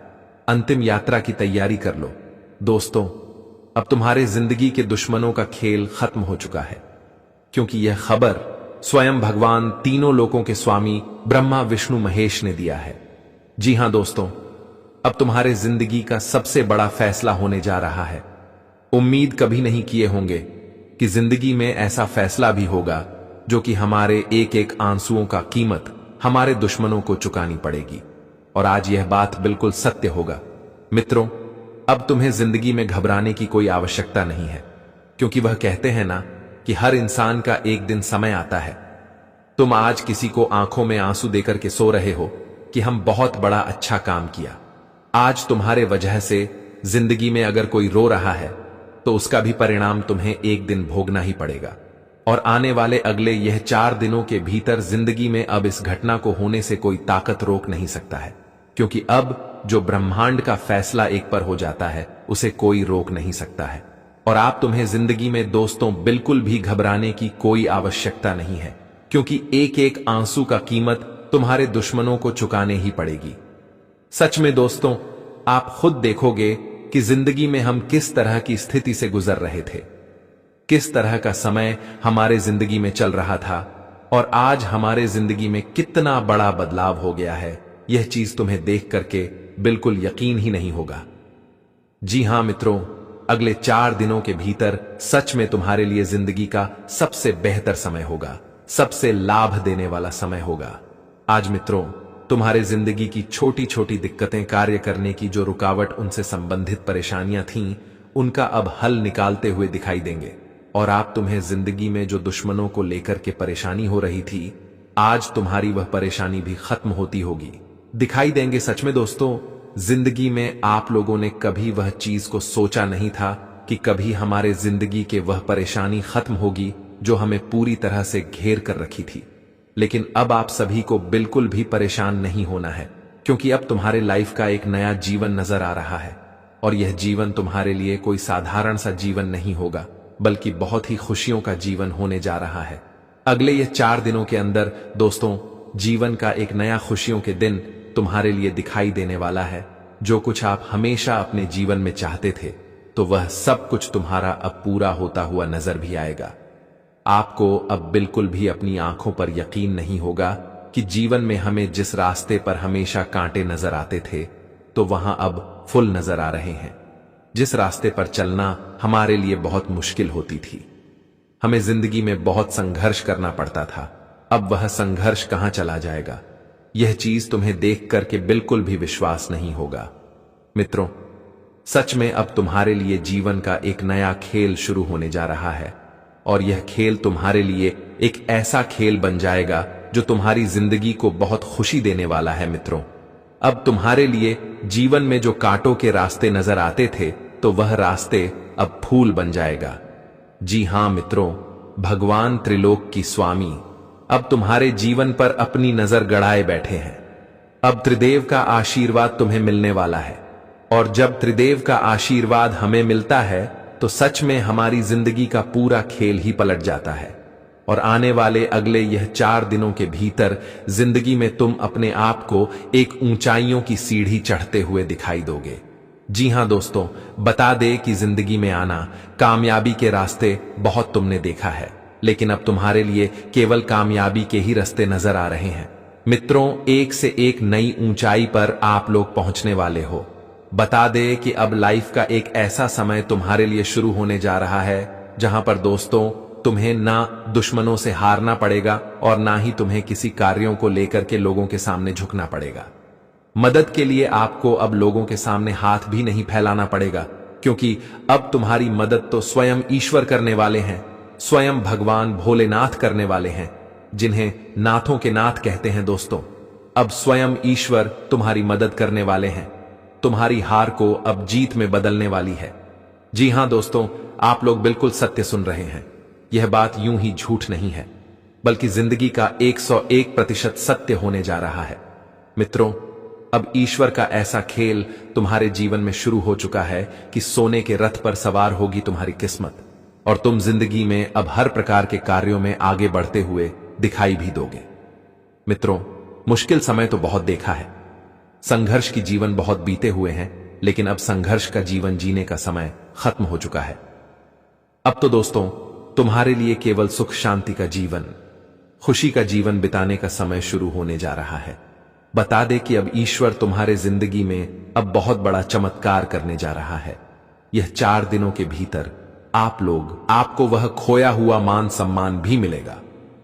अंतिम यात्रा की तैयारी कर लो। दोस्तों, अब तुम्हारे जिंदगी के दुश्मनों का खेल खत्म हो चुका है, क्योंकि यह खबर स्वयं भगवान तीनों लोकों के स्वामी ब्रह्मा विष्णु महेश ने दिया है। जी हां दोस्तों, अब तुम्हारे जिंदगी का सबसे बड़ा फैसला होने जा रहा है। उम्मीद कभी नहीं किए होंगे कि जिंदगी में ऐसा फैसला भी होगा जो कि हमारे एक एक आंसुओं का कीमत हमारे दुश्मनों को चुकानी पड़ेगी। और आज यह बात बिल्कुल सत्य होगा। मित्रों, अब तुम्हें जिंदगी में घबराने की कोई आवश्यकता नहीं है, क्योंकि वह कहते हैं ना कि हर इंसान का एक दिन समय आता है। तुम आज किसी को आंखों में आंसू देकर के सो रहे हो कि हम बहुत बड़ा अच्छा काम किया। आज तुम्हारे वजह से जिंदगी में अगर कोई रो रहा है तो उसका भी परिणाम तुम्हें एक दिन भोगना ही पड़ेगा। और आने वाले अगले यह 4 दिनों के भीतर जिंदगी में अब इस घटना को होने से कोई ताकत रोक नहीं सकता है, क्योंकि अब जो ब्रह्मांड का फैसला एक पर हो जाता है उसे कोई रोक नहीं सकता है। और आप तुम्हें जिंदगी में दोस्तों बिल्कुल भी घबराने की कोई आवश्यकता नहीं है, क्योंकि एक एक आंसू का कीमत तुम्हारे दुश्मनों को चुकाने ही पड़ेगी। सच में दोस्तों, आप खुद देखोगे कि जिंदगी में हम किस तरह की स्थिति से गुजर रहे थे, किस तरह का समय हमारे जिंदगी में चल रहा था, और आज हमारे जिंदगी में कितना बड़ा बदलाव हो गया है। यह चीज तुम्हें देख करके बिल्कुल यकीन ही नहीं होगा। जी हां मित्रों, अगले 4 दिनों के भीतर सच में तुम्हारे लिए जिंदगी का सबसे बेहतर समय होगा, सबसे लाभ देने वाला समय होगा। आज मित्रों, तुम्हारे जिंदगी की छोटी छोटी दिक्कतें, कार्य करने की जो रुकावट, उनसे संबंधित परेशानियां थीं, उनका अब हल निकालते हुए दिखाई देंगे। और आप तुम्हें जिंदगी में जो दुश्मनों को लेकर के परेशानी हो रही थी, आज तुम्हारी वह परेशानी भी खत्म होती होगी, दिखाई देंगे। सच में दोस्तों, जिंदगी में आप लोगों ने कभी वह चीज को सोचा नहीं था कि कभी हमारे जिंदगी के वह परेशानी खत्म होगी जो हमें पूरी तरह से घेर कर रखी थी। लेकिन अब आप सभी को बिल्कुल भी परेशान नहीं होना है, क्योंकि अब तुम्हारे लाइफ का एक नया जीवन नजर आ रहा है। और यह जीवन तुम्हारे लिए कोई साधारण सा जीवन नहीं होगा, बल्कि बहुत ही खुशियों का जीवन होने जा रहा है। अगले ये 4 दिनों के अंदर दोस्तों, जीवन का एक नया खुशियों के दिन तुम्हारे लिए दिखाई देने वाला है। जो कुछ आप हमेशा अपने जीवन में चाहते थे, तो वह सब कुछ तुम्हारा अब पूरा होता हुआ नजर भी आएगा। आपको अब बिल्कुल भी अपनी आंखों पर यकीन नहीं होगा कि जीवन में हमें जिस रास्ते पर हमेशा कांटे नजर आते थे, तो वहां अब फूल नजर आ रहे हैं। जिस रास्ते पर चलना हमारे लिए बहुत मुश्किल होती थी, हमें जिंदगी में बहुत संघर्ष करना पड़ता था, अब वह संघर्ष कहां चला जाएगा, यह चीज तुम्हें देख करके बिल्कुल भी विश्वास नहीं होगा। मित्रों, सच में अब तुम्हारे लिए जीवन का एक नया खेल शुरू होने जा रहा है। और यह खेल तुम्हारे लिए एक ऐसा खेल बन जाएगा जो तुम्हारी जिंदगी को बहुत खुशी देने वाला है। मित्रों, अब तुम्हारे लिए जीवन में जो कांटों के रास्ते नजर आते थे, तो वह रास्ते अब फूल बन जाएगा। जी हां मित्रों, भगवान त्रिलोक की स्वामी अब तुम्हारे जीवन पर अपनी नजर गड़ाए बैठे हैं। अब त्रिदेव का आशीर्वाद तुम्हें मिलने वाला है, और जब त्रिदेव का आशीर्वाद हमें मिलता है तो सच में हमारी जिंदगी का पूरा खेल ही पलट जाता है। और आने वाले अगले यह 4 दिनों के भीतर जिंदगी में तुम अपने आप को एक ऊंचाइयों की सीढ़ी चढ़ते हुए दिखाई दोगे। जी हां दोस्तों, बता दे कि जिंदगी में आना, कामयाबी के रास्ते बहुत तुमने देखा है, लेकिन अब तुम्हारे लिए केवल कामयाबी के ही रास्ते नजर आ रहे हैं। मित्रों, एक से एक नई ऊंचाई पर आप लोग पहुंचने वाले हो। बता दे कि अब लाइफ का एक ऐसा समय तुम्हारे लिए शुरू होने जा रहा है जहां पर दोस्तों तुम्हें ना दुश्मनों से हारना पड़ेगा और ना ही तुम्हें किसी कार्यों को लेकर के लोगों के सामने झुकना पड़ेगा। मदद के लिए आपको अब लोगों के सामने हाथ भी नहीं फैलाना पड़ेगा, क्योंकि अब तुम्हारी मदद तो स्वयं ईश्वर करने वाले हैं, स्वयं भगवान भोलेनाथ करने वाले हैं, जिन्हें नाथों के नाथ कहते हैं। दोस्तों, अब स्वयं ईश्वर तुम्हारी मदद करने वाले हैं। तुम्हारी हार को अब जीत में बदलने वाली है। जी हां दोस्तों, आप लोग बिल्कुल सत्य सुन रहे हैं। यह बात यूं ही झूठ नहीं है, बल्कि जिंदगी का 101% सत्य होने जा रहा है। मित्रों, अब ईश्वर का ऐसा खेल तुम्हारे जीवन में शुरू हो चुका है कि सोने के रथ पर सवार होगी तुम्हारी किस्मत और तुम जिंदगी में अब हर प्रकार के कार्यों में आगे बढ़ते हुए दिखाई भी दोगे। मित्रों, मुश्किल समय तो बहुत देखा है, संघर्ष की जीवन बहुत बीते हुए हैं, लेकिन अब संघर्ष का जीवन जीने का समय खत्म हो चुका है। अब तो दोस्तों, तुम्हारे लिए केवल सुख शांति का जीवन, खुशी का जीवन बिताने का समय शुरू होने जा रहा है। बता दे कि अब ईश्वर तुम्हारे जिंदगी में अब बहुत बड़ा चमत्कार करने जा रहा है। यह 4 दिनों के भीतर आपको वह खोया हुआ मान सम्मान भी मिलेगा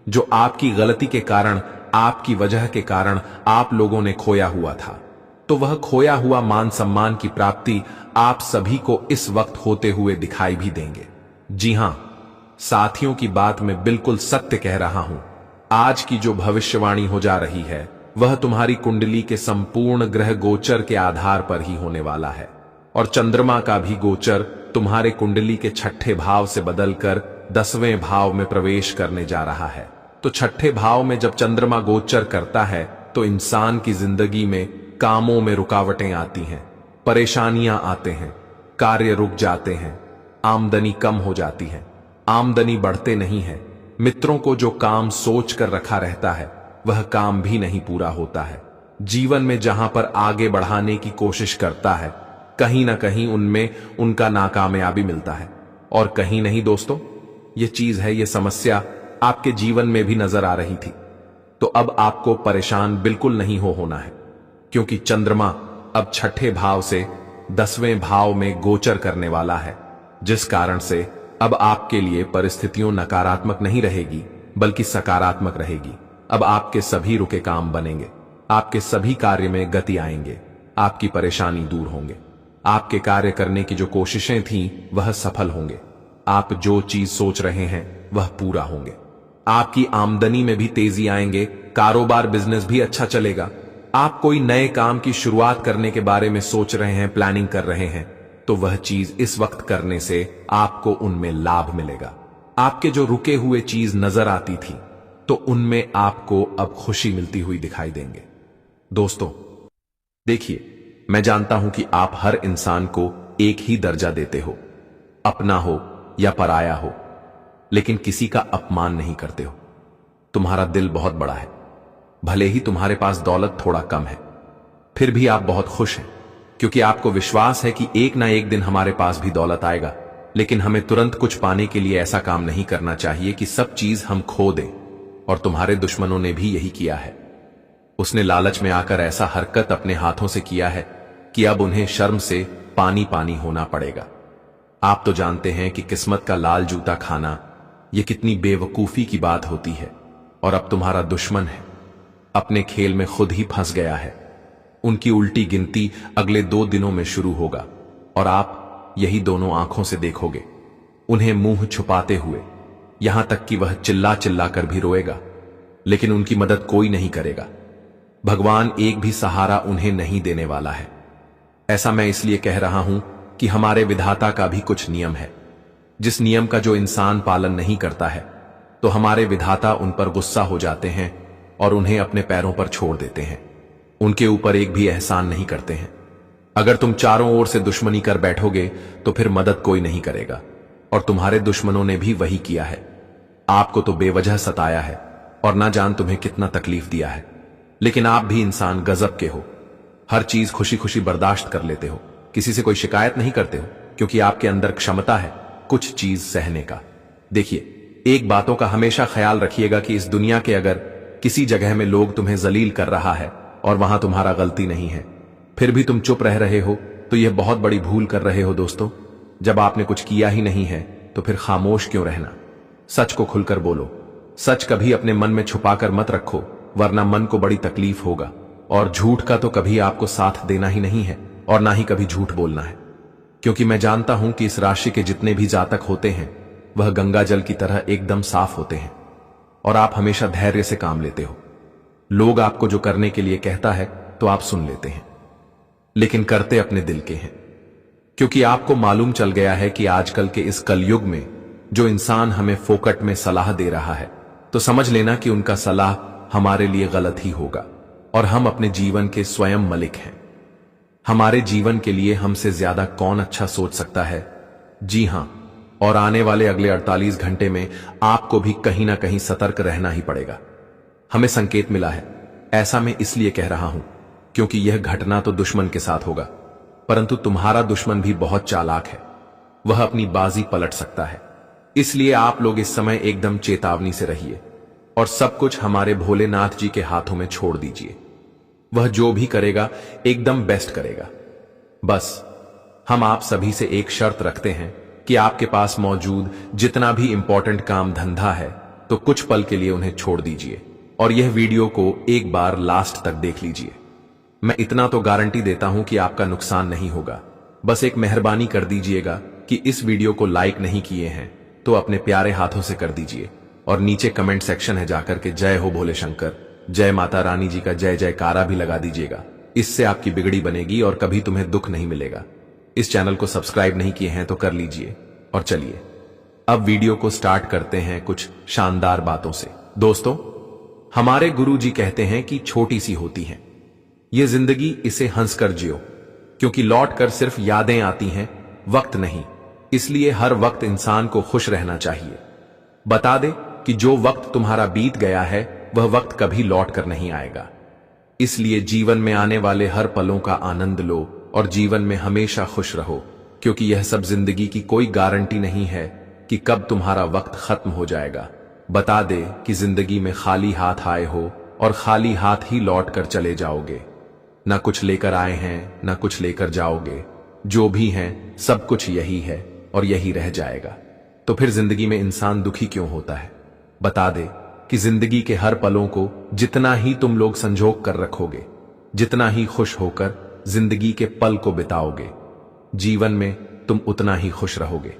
जो आपकी गलती के कारण, आपकी वजह के कारण आप लोगों ने खोया हुआ था। तो वह खोया हुआ मान सम्मान की प्राप्ति आप सभी को इस वक्त होते हुए दिखाई भी देंगे। जी हां साथियों, की बात मैं बिल्कुल सत्य कह रहा हूं। आज की जो भविष्यवाणी हो जा रही है वह तुम्हारी कुंडली के संपूर्ण ग्रह गोचर के आधार पर ही होने वाला है और चंद्रमा का भी गोचर तुम्हारे कुंडली के 6ठे भाव से बदलकर 10वें भाव में प्रवेश करने जा रहा है। तो 6ठे भाव में जब चंद्रमा गोचर करता है तो इंसान की जिंदगी में कामों में रुकावटें आती हैं, परेशानियां आते हैं, कार्य रुक जाते हैं, आमदनी कम हो जाती है, आमदनी बढ़ते नहीं है। मित्रों को जो काम सोच कर रखा रहता है वह काम भी नहीं पूरा होता है। जीवन में जहां पर आगे बढ़ाने की कोशिश करता है कहीं ना कहीं उनमें उनका नाकामयाबी मिलता है। और कहीं नहीं दोस्तों, ये चीज है, ये समस्या आपके जीवन में भी नजर आ रही थी। तो अब आपको परेशान बिल्कुल नहीं होना है, क्योंकि चंद्रमा अब 6ठे भाव से 10वें भाव में गोचर करने वाला है, जिस कारण से अब आपके लिए परिस्थितियों नकारात्मक नहीं रहेगी बल्कि सकारात्मक रहेगी। अब आपके सभी रुके काम बनेंगे, आपके सभी कार्य में गति आएंगे, आपकी परेशानी दूर होंगे, आपके कार्य करने की जो कोशिशें थीं वह सफल होंगे, आप जो चीज सोच रहे हैं वह पूरा होंगे, आपकी आमदनी में भी तेजी आएंगे, कारोबार बिजनेस भी अच्छा चलेगा। आप कोई नए काम की शुरुआत करने के बारे में सोच रहे हैं, प्लानिंग कर रहे हैं, तो वह चीज इस वक्त करने से आपको उनमें लाभ मिलेगा। आपके जो रुके हुए चीज नजर आती थी तो उनमें आपको अब खुशी मिलती हुई दिखाई देंगे। दोस्तों देखिए, मैं जानता हूं कि आप हर इंसान को एक ही दर्जा देते हो, अपना हो या पराया हो, लेकिन किसी का अपमान नहीं करते हो। तुम्हारा दिल बहुत बड़ा है, भले ही तुम्हारे पास दौलत थोड़ा कम है, फिर भी आप बहुत खुश हैं, क्योंकि आपको विश्वास है कि एक ना एक दिन हमारे पास भी दौलत आएगा। लेकिन हमें तुरंत कुछ पाने के लिए ऐसा काम नहीं करना चाहिए कि सब चीज हम खो दें। और तुम्हारे दुश्मनों ने भी यही किया है। उसने लालच में आकर ऐसा हरकत अपने हाथों से किया है कि अब उन्हें शर्म से पानी पानी होना पड़ेगा। आप तो जानते हैं कि किस्मत का लाल जूता खाना यह कितनी बेवकूफी की बात होती है। और अब तुम्हारा दुश्मन है, अपने खेल में खुद ही फंस गया है। उनकी उल्टी गिनती अगले 2 दिनों में शुरू होगा और आप यही दोनों आंखों से देखोगे, उन्हें मुंह छुपाते हुए, यहां तक कि वह चिल्ला चिल्ला कर भी रोएगा, लेकिन उनकी मदद कोई नहीं करेगा। भगवान एक भी सहारा उन्हें नहीं देने वाला है। ऐसा मैं इसलिए कह रहा हूं कि हमारे विधाता का भी कुछ नियम है, जिस नियम का जो इंसान पालन नहीं करता है तो हमारे विधाता उन पर गुस्सा हो जाते हैं और उन्हें अपने पैरों पर छोड़ देते हैं, उनके ऊपर एक भी एहसान नहीं करते हैं। अगर तुम चारों ओर से दुश्मनी कर बैठोगे तो फिर मदद कोई नहीं करेगा। और तुम्हारे दुश्मनों ने भी वही किया है, आपको तो बेवजह सताया है और ना जान तुम्हें कितना तकलीफ दिया है। लेकिन आप भी इंसान गजब के हो, हर चीज खुशी खुशी बर्दाश्त कर लेते हो, किसी से कोई शिकायत नहीं करते हो, क्योंकि आपके अंदर क्षमता है कुछ चीज सहने का। देखिए, एक बातों का हमेशा ख्याल रखिएगा कि इस दुनिया के अगर किसी जगह में लोग तुम्हें जलील कर रहा है और वहां तुम्हारा गलती नहीं है, फिर भी तुम चुप रह रहे हो, तो यह बहुत बड़ी भूल कर रहे हो दोस्तों। जब आपने कुछ किया ही नहीं है तो फिर खामोश क्यों रहना। सच को खुलकर बोलो, सच कभी अपने मन में छुपाकर मत रखो, वरना मन को बड़ी तकलीफ होगा। और झूठ का तो कभी आपको साथ देना ही नहीं है और ना ही कभी झूठ बोलना है, क्योंकि मैं जानता हूं कि इस राशि के जितने भी जातक होते हैं वह गंगा जल की तरह एकदम साफ होते हैं और आप हमेशा धैर्य से काम लेते हो। लोग आपको जो करने के लिए कहता है तो आप सुन लेते हैं, लेकिन करते अपने दिल के हैं, क्योंकि आपको मालूम चल गया है कि आजकल के इस कलयुग में जो इंसान हमें फोकट में सलाह दे रहा है तो समझ लेना कि उनका सलाह हमारे लिए गलत ही होगा। और हम अपने जीवन के स्वयं मलिक हैं। हमारे जीवन के लिए हमसे ज्यादा कौन अच्छा सोच सकता है? जी हां, और आने वाले अगले 48 घंटे में आपको भी कहीं ना कहीं सतर्क रहना ही पड़ेगा। हमें संकेत मिला है। ऐसा मैं इसलिए कह रहा हूं क्योंकि यह घटना तो दुश्मन के साथ होगा, परंतु तुम्हारा दुश्मन भी बहुत चालाक है। वह अपनी बाजी पलट सकता है। इसलिए आप लोग इस समय एकदम चेतावनी से रहिए और सब कुछ हमारे भोलेनाथ जी के हाथों में छोड़ दीजिए। वह जो भी करेगा एकदम बेस्ट करेगा। बस हम आप सभी से एक शर्त रखते हैं कि आपके पास मौजूद जितना भी इंपॉर्टेंट काम धंधा है तो कुछ पल के लिए उन्हें छोड़ दीजिए और यह वीडियो को एक बार लास्ट तक देख लीजिए। मैं इतना तो गारंटी देता हूं कि आपका नुकसान नहीं होगा। बस एक मेहरबानी कर दीजिएगा कि इस वीडियो को लाइक नहीं किए हैं तो अपने प्यारे हाथों से कर दीजिए और नीचे कमेंट सेक्शन है जाकर के जय हो भोले शंकर, जय माता रानी जी का जय जयकारा भी लगा दीजिएगा। इससे आपकी बिगड़ी बनेगी और कभी तुम्हें दुख नहीं मिलेगा। इस चैनल को सब्सक्राइब नहीं किए हैं तो कर लीजिए। और चलिए अब वीडियो को स्टार्ट करते हैं कुछ शानदार बातों से। दोस्तों, हमारे गुरु जी कहते हैं कि छोटी सी होती है ये जिंदगी, इसे हंसकर जियो, क्योंकि लौट कर सिर्फ यादें आती हैं, वक्त नहीं। इसलिए हर वक्त इंसान को खुश रहना चाहिए। बता दे कि जो वक्त तुम्हारा बीत गया है वह वक्त कभी लौट कर नहीं आएगा। इसलिए जीवन में आने वाले हर पलों का आनंद लो और जीवन में हमेशा खुश रहो, क्योंकि यह सब जिंदगी की कोई गारंटी नहीं है कि कब तुम्हारा वक्त खत्म हो जाएगा। बता दे कि जिंदगी में खाली हाथ आए हो और खाली हाथ ही लौट कर चले जाओगे। ना कुछ लेकर आए हैं ना कुछ लेकर जाओगे। जो भी हैं सब कुछ यही है और यही रह जाएगा। तो फिर जिंदगी में इंसान दुखी क्यों होता है? बता दे कि जिंदगी के हर पलों को जितना ही तुम लोग संजोग कर रखोगे, जितना ही खुश होकर जिंदगी के पल को बिताओगे, जीवन में तुम उतना ही खुश रहोगे।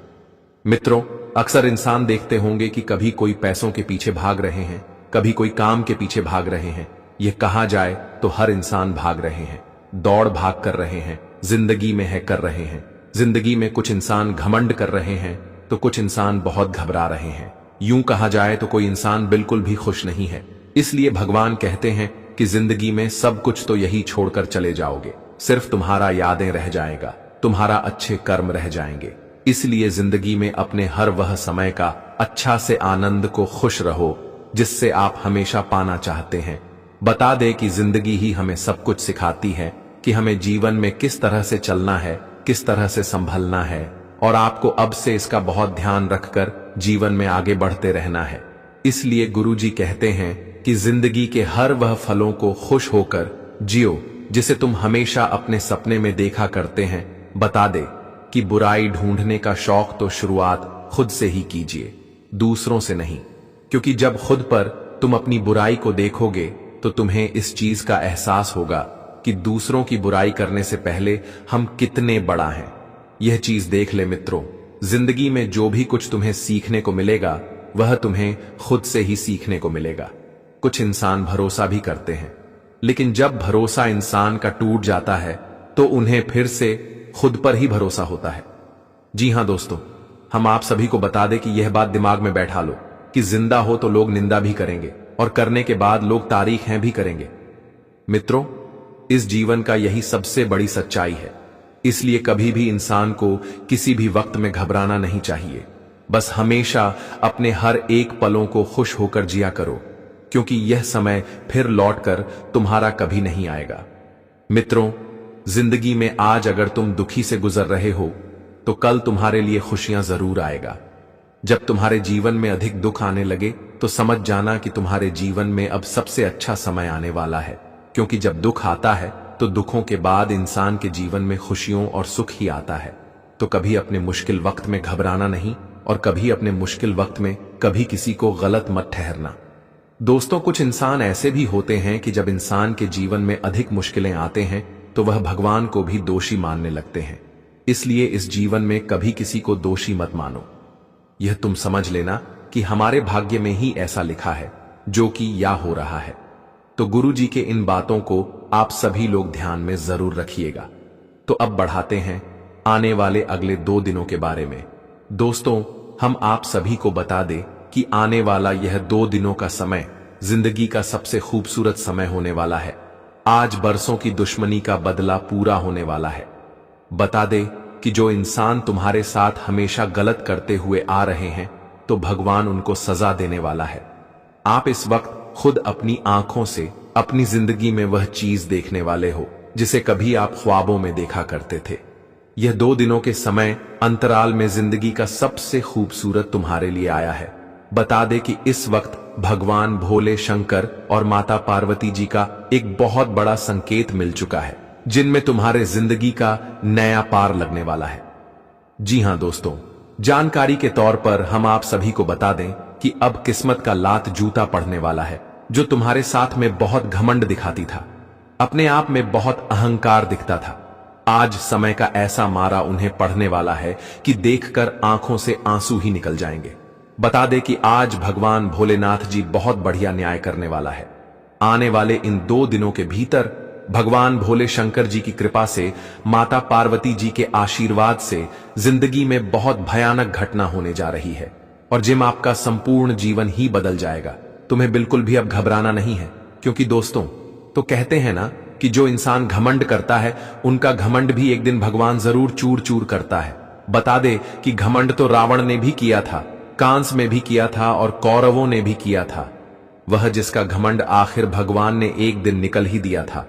मित्रों, अक्सर इंसान देखते होंगे कि कभी कोई पैसों के पीछे भाग रहे हैं, कभी कोई काम के पीछे भाग रहे हैं। यह कहा जाए तो हर इंसान भाग रहे हैं, दौड़ भाग कर रहे हैं, जिंदगी में है कर रहे हैं। जिंदगी में कुछ इंसान घमंड कर रहे हैं तो कुछ इंसान बहुत घबरा रहे हैं। यूं कहा जाए तो कोई इंसान बिल्कुल भी खुश नहीं है। इसलिए भगवान कहते हैं कि जिंदगी में सब कुछ तो यही छोड़कर चले जाओगे, सिर्फ तुम्हारा यादें रह जाएगा, तुम्हारा अच्छे कर्म रह जाएंगे। इसलिए जिंदगी में अपने हर वह समय का अच्छा से आनंद को खुश रहो जिससे आप हमेशा पाना चाहते हैं। बता दे कि जिंदगी ही हमें सब कुछ सिखाती है कि हमें जीवन में किस तरह से चलना है, किस तरह से संभलना है, और आपको अब से इसका बहुत ध्यान रखकर जीवन में आगे बढ़ते रहना है। इसलिए गुरुजी कहते हैं कि जिंदगी के हर वह फलों को खुश होकर जियो जिसे तुम हमेशा अपने सपने में देखा करते हैं। बता दे कि बुराई ढूंढने का शौक तो शुरुआत खुद से ही कीजिए, दूसरों से नहीं, क्योंकि जब खुद पर तुम अपनी बुराई को देखोगे तो तुम्हें इस चीज का एहसास होगा कि दूसरों की बुराई करने से पहले हम कितने बड़ा हैं। यह चीज देख ले मित्रों, जिंदगी में जो भी कुछ तुम्हें सीखने को मिलेगा वह तुम्हें खुद से ही सीखने को मिलेगा। कुछ इंसान भरोसा भी करते हैं, लेकिन जब भरोसा इंसान का टूट जाता है तो उन्हें फिर से खुद पर ही भरोसा होता है। जी हां दोस्तों, हम आप सभी को बता दें कि यह बात दिमाग में बैठा लो कि जिंदा हो तो लोग निंदा भी करेंगे और करने के बाद लोग तारीखें भी करेंगे। मित्रों, इस जीवन का यही सबसे बड़ी सच्चाई है। इसलिए कभी भी इंसान को किसी भी वक्त में घबराना नहीं चाहिए। बस हमेशा अपने हर एक पलों को खुश होकर जिया करो, क्योंकि यह समय फिर लौटकर तुम्हारा कभी नहीं आएगा। मित्रों, जिंदगी में आज अगर तुम दुखी से गुजर रहे हो तो कल तुम्हारे लिए खुशियां जरूर आएगा। जब तुम्हारे जीवन में अधिक दुख आने लगे तो समझ जाना कि तुम्हारे जीवन में अब सबसे अच्छा समय आने वाला है, क्योंकि जब दुख आता है तो दुखों के बाद इंसान के जीवन में खुशियों और सुख ही आता है। तो कभी अपने मुश्किल वक्त में घबराना नहीं और कभी अपने मुश्किल वक्त में कभी किसी को गलत मत ठहरना। दोस्तों, कुछ इंसान ऐसे भी होते हैं कि जब इंसान के जीवन में अधिक मुश्किलें आते हैं तो वह भगवान को भी दोषी मानने लगते हैं। इसलिए इस जीवन में कभी किसी को दोषी मत मानो। यह तुम समझ लेना कि हमारे भाग्य में ही ऐसा लिखा है जो कि या हो रहा है। तो गुरु जी के इन बातों को आप सभी लोग ध्यान में जरूर रखिएगा। तो अब बढ़ाते हैं आने वाले अगले 2 दिनों के बारे में। दोस्तों, हम आप सभी को बता दें कि आने वाला यह 2 दिनों का समय जिंदगी का सबसे खूबसूरत समय होने वाला है। आज बरसों की दुश्मनी का बदला पूरा होने वाला है। बता दे कि जो इंसान तुम्हारे साथ हमेशा गलत करते हुए आ रहे हैं, तो भगवान उनको सजा देने वाला है। आप इस वक्त खुद अपनी आंखों से अपनी जिंदगी में वह चीज देखने वाले हो जिसे कभी आप ख्वाबों में देखा करते थे। यह 2 दिनों के समय अंतराल में जिंदगी का सबसे खूबसूरत तुम्हारे लिए आया है। बता दे कि इस वक्त भगवान भोले शंकर और माता पार्वती जी का एक बहुत बड़ा संकेत मिल चुका है, जिनमें तुम्हारे जिंदगी का नया पार लगने वाला है। जी हां दोस्तों, जानकारी के तौर पर हम आप सभी को बता दें कि अब किस्मत का लात जूता पड़ने वाला है। जो तुम्हारे साथ में बहुत घमंड दिखाती था, अपने आप में बहुत अहंकार दिखता था, आज समय का ऐसा मारा उन्हें पड़ने वाला है कि देखकर आंखों से आंसू ही निकल जाएंगे। बता दे कि आज भगवान भोलेनाथ जी बहुत बढ़िया न्याय करने वाला है। आने वाले इन 2 दिनों के भीतर भगवान भोले शंकर जी की कृपा से, माता पार्वती जी के आशीर्वाद से जिंदगी में बहुत भयानक घटना होने जा रही है और जिम आपका संपूर्ण जीवन ही बदल जाएगा। तुम्हें बिल्कुल भी अब घबराना नहीं है, क्योंकि दोस्तों तो कहते हैं ना कि जो इंसान घमंड करता है उनका घमंड भी एक दिन भगवान जरूर चूर चूर करता है। बता दे कि घमंड तो रावण ने भी किया था, कांस में भी किया था और कौरवों ने भी किया था। वह जिसका घमंड आखिर भगवान ने एक दिन निकल ही दिया था।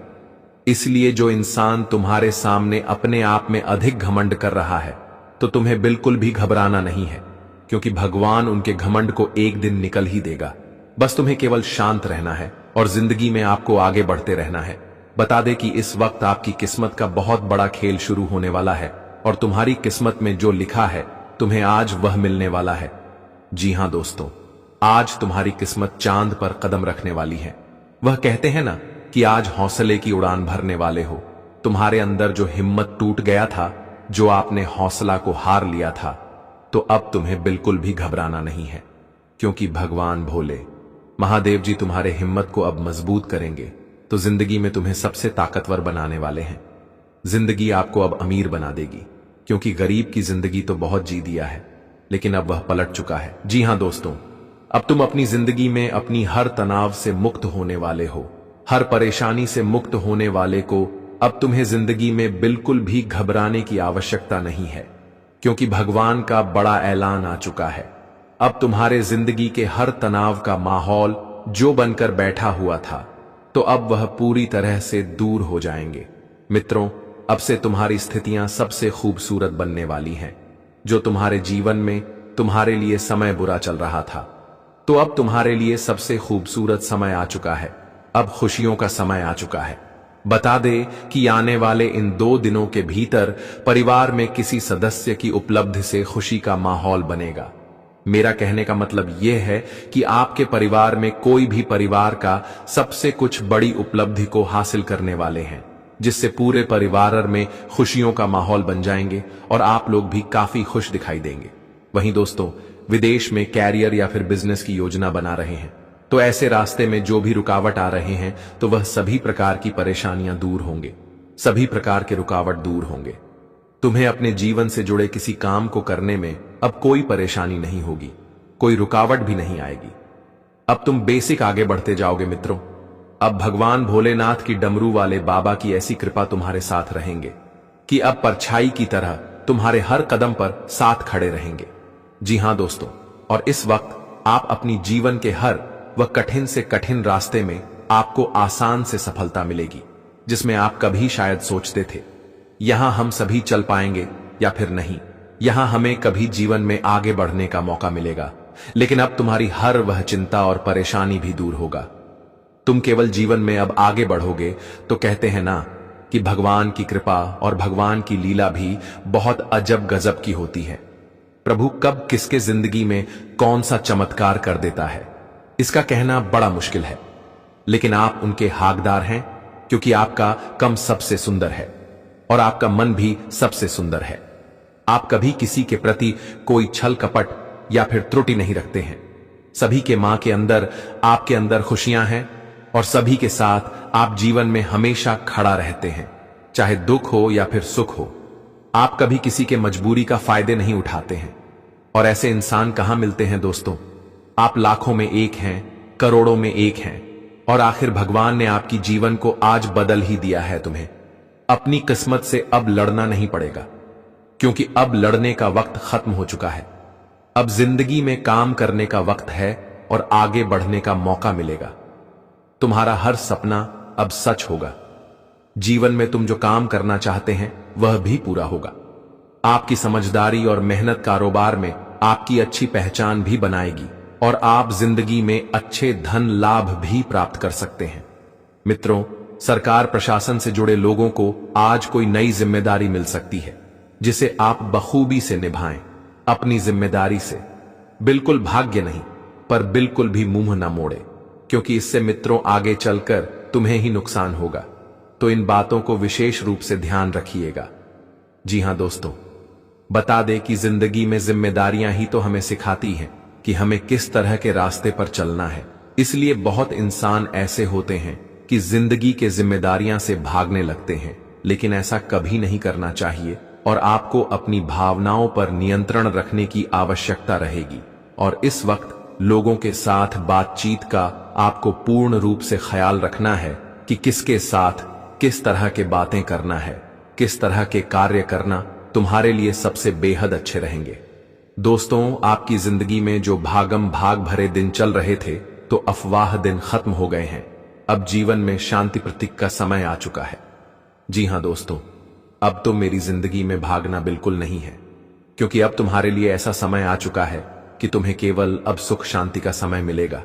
इसलिए जो इंसान तुम्हारे सामने अपने आप में अधिक घमंड कर रहा है, तो तुम्हें बिल्कुल भी घबराना नहीं है, क्योंकि भगवान उनके घमंड को एक दिन निकल ही देगा। बस तुम्हें केवल शांत रहना है और जिंदगी में आपको आगे बढ़ते रहना है। बता दे कि इस वक्त आपकी किस्मत का बहुत बड़ा खेल शुरू होने वाला है और तुम्हारी किस्मत में जो लिखा है तुम्हें आज वह मिलने वाला है। जी हां दोस्तों, आज तुम्हारी किस्मत चांद पर कदम रखने वाली है। वह कहते हैं ना कि आज हौसले की उड़ान भरने वाले हो। तुम्हारे अंदर जो हिम्मत टूट गया था, जो आपने हौसला को हार लिया था, तो अब तुम्हें बिल्कुल भी घबराना नहीं है, क्योंकि भगवान भोले महादेव जी तुम्हारे हिम्मत को अब मजबूत करेंगे, तो जिंदगी में तुम्हें सबसे ताकतवर बनाने वाले हैं। जिंदगी आपको अब अमीर बना देगी, क्योंकि गरीब की जिंदगी तो बहुत जी दिया है, लेकिन अब वह पलट चुका है। जी हां दोस्तों, अब तुम अपनी जिंदगी में अपनी हर तनाव से मुक्त होने वाले हो, हर परेशानी से मुक्त होने वाले को अब तुम्हें जिंदगी में बिल्कुल भी घबराने की आवश्यकता नहीं है, क्योंकि भगवान का बड़ा ऐलान आ चुका है। अब तुम्हारे जिंदगी के हर तनाव का माहौल जो बनकर बैठा हुआ था, तो अब वह पूरी तरह से दूर हो जाएंगे। मित्रों, अब से तुम्हारी स्थितियां सबसे खूबसूरत बनने वाली हैं। जो तुम्हारे जीवन में तुम्हारे लिए समय बुरा चल रहा था, तो अब तुम्हारे लिए सबसे खूबसूरत समय आ चुका है। अब खुशियों का समय आ चुका है। बता दे कि आने वाले इन 2 दिनों के भीतर परिवार में किसी सदस्य की उपलब्धि से खुशी का माहौल बनेगा। मेरा कहने का मतलब यह है कि आपके परिवार में कोई भी परिवार का सबसे कुछ बड़ी उपलब्धि को हासिल करने वाले हैं, जिससे पूरे परिवार में खुशियों का माहौल बन जाएंगे और आप लोग भी काफी खुश दिखाई देंगे। वहीं दोस्तों, विदेश में कैरियर या फिर बिजनेस की योजना बना रहे हैं, तो ऐसे रास्ते में जो भी रुकावट आ रहे हैं, तो वह सभी प्रकार की परेशानियां दूर होंगे, सभी प्रकार के रुकावट दूर होंगे। तुम्हें अपने जीवन से जुड़े किसी काम को करने में अब कोई परेशानी नहीं होगी, कोई रुकावट भी नहीं आएगी। अब तुम बेसिक आगे बढ़ते जाओगे मित्रों। अब भगवान भोलेनाथ की डमरू वाले बाबा की ऐसी कृपा तुम्हारे साथ रहेंगे कि अब परछाई की तरह तुम्हारे हर कदम पर साथ खड़े रहेंगे। जी हां दोस्तों, और इस वक्त आप अपनी जीवन के हर वह कठिन से कठिन रास्ते में आपको आसान से सफलता मिलेगी, जिसमें आप कभी शायद सोचते थे यहां हम सभी चल पाएंगे या फिर नहीं, यहां हमें कभी जीवन में आगे बढ़ने का मौका मिलेगा। लेकिन अब तुम्हारी हर वह चिंता और परेशानी भी दूर होगा। तुम केवल जीवन में अब आगे बढ़ोगे, तो कहते हैं ना कि भगवान की कृपा और भगवान की लीला भी बहुत अजब गजब की होती है। प्रभु कब किसके जिंदगी में कौन सा चमत्कार कर देता है, इसका कहना बड़ा मुश्किल है, लेकिन आप उनके हकदार हैं, क्योंकि आपका कम सबसे सुंदर है और आपका मन भी सबसे सुंदर है। आप कभी किसी के प्रति कोई छल कपट या फिर त्रुटि नहीं रखते हैं। सभी के मां के अंदर आपके अंदर खुशियां हैं और सभी के साथ आप जीवन में हमेशा खड़ा रहते हैं, चाहे दुख हो या फिर सुख हो। आप कभी किसी के मजबूरी का फायदे नहीं उठाते हैं, और ऐसे इंसान कहां मिलते हैं दोस्तों। आप लाखों में एक हैं, करोड़ों में एक हैं, और आखिर भगवान ने आपकी जीवन को आज बदल ही दिया है। तुम्हें अपनी किस्मत से अब लड़ना नहीं पड़ेगा, क्योंकि अब लड़ने का वक्त खत्म हो चुका है। अब जिंदगी में काम करने का वक्त है और आगे बढ़ने का मौका मिलेगा। तुम्हारा हर सपना अब सच होगा। जीवन में तुम जो काम करना चाहते हैं वह भी पूरा होगा। आपकी समझदारी और मेहनत कारोबार में आपकी अच्छी पहचान भी बनाएगी और आप जिंदगी में अच्छे धन लाभ भी प्राप्त कर सकते हैं। मित्रों, सरकार प्रशासन से जुड़े लोगों को आज कोई नई जिम्मेदारी मिल सकती है, जिसे आप बखूबी से निभाएं। अपनी जिम्मेदारी से बिल्कुल भाग्य नहीं, पर बिल्कुल भी मुंह न मोड़े, क्योंकि इससे मित्रों आगे चलकर तुम्हें ही नुकसान होगा। तो इन बातों को विशेष रूप से ध्यान रखिएगा। जी हां दोस्तों, बता दें कि जिंदगी में जिम्मेदारियां ही तो हमें सिखाती हैं कि हमें किस तरह के रास्ते पर चलना है। इसलिए बहुत इंसान ऐसे होते हैं कि जिंदगी के जिम्मेदारियां से भागने लगते हैं, लेकिन ऐसा कभी नहीं करना चाहिए और आपको अपनी भावनाओं पर नियंत्रण रखने की आवश्यकता रहेगी। और इस वक्त लोगों के साथ बातचीत का आपको पूर्ण रूप से ख्याल रखना है कि किसके साथ किस तरह के बातें करना है, किस तरह के कार्य करना तुम्हारे लिए सबसे बेहद अच्छे रहेंगे। दोस्तों, आपकी जिंदगी में जो भागम भाग भरे दिन चल रहे थे, तो अफवाह दिन खत्म हो गए हैं। अब जीवन में शांति प्रतीक का समय आ चुका है। जी हां दोस्तों, अब तो मेरी जिंदगी में भागना बिल्कुल नहीं है, क्योंकि अब तुम्हारे लिए ऐसा समय आ चुका है कि तुम्हें केवल अब सुख शांति का समय मिलेगा।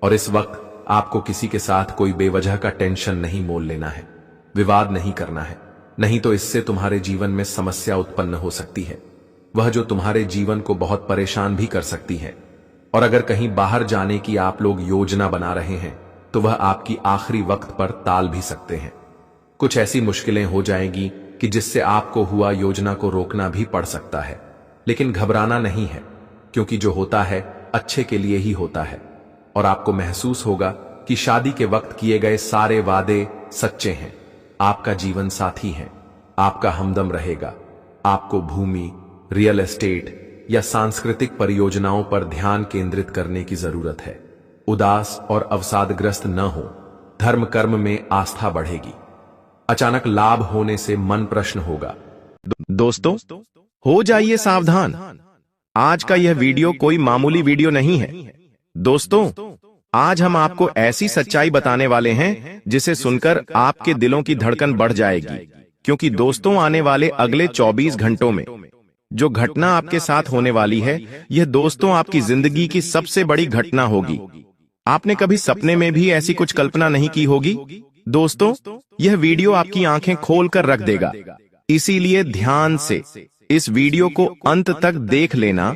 और इस वक्त आपको किसी के साथ कोई बेवजह का टेंशन नहीं मोल लेना है, विवाद नहीं करना है, नहीं तो इससे तुम्हारे जीवन में समस्या उत्पन्न हो सकती है, वह जो तुम्हारे जीवन को बहुत परेशान भी कर सकती है। और अगर कहीं बाहर जाने की आप लोग योजना बना रहे हैं, तो वह आपकी आखिरी वक्त पर टाल भी सकते हैं। कुछ ऐसी मुश्किलें हो जाएंगी कि जिससे आपको हुआ योजना को रोकना भी पड़ सकता है, लेकिन घबराना नहीं है, क्योंकि जो होता है अच्छे के लिए ही होता है। और आपको महसूस होगा कि शादी के वक्त किए गए सारे वादे सच्चे हैं। आपका जीवन साथी है, आपका हमदम रहेगा। आपको भूमि, रियल एस्टेट या सांस्कृतिक परियोजनाओं पर ध्यान केंद्रित करने की जरूरत है। उदास और अवसादग्रस्त न हो। धर्म कर्म में आस्था बढ़ेगी। अचानक लाभ होने से मन प्रश्न होगा। दोस्तों, हो जाइए सावधान। आज का यह वीडियो कोई मामूली वीडियो नहीं है। दोस्तों, आज हम आपको ऐसी सच्चाई बताने वाले हैं जिसे सुनकर आपके दिलों की धड़कन बढ़ जाएगी, क्योंकि दोस्तों आने वाले अगले 24 घंटों में जो घटना आपके साथ होने वाली है, यह दोस्तों आपकी जिंदगी की सबसे बड़ी घटना होगी। आपने कभी सपने में भी ऐसी कुछ कल्पना नहीं की होगी। दोस्तों, यह वीडियो आपकी आंखें खोलकर रख देगा, इसीलिए ध्यान से इस वीडियो को अंत तक देख लेना,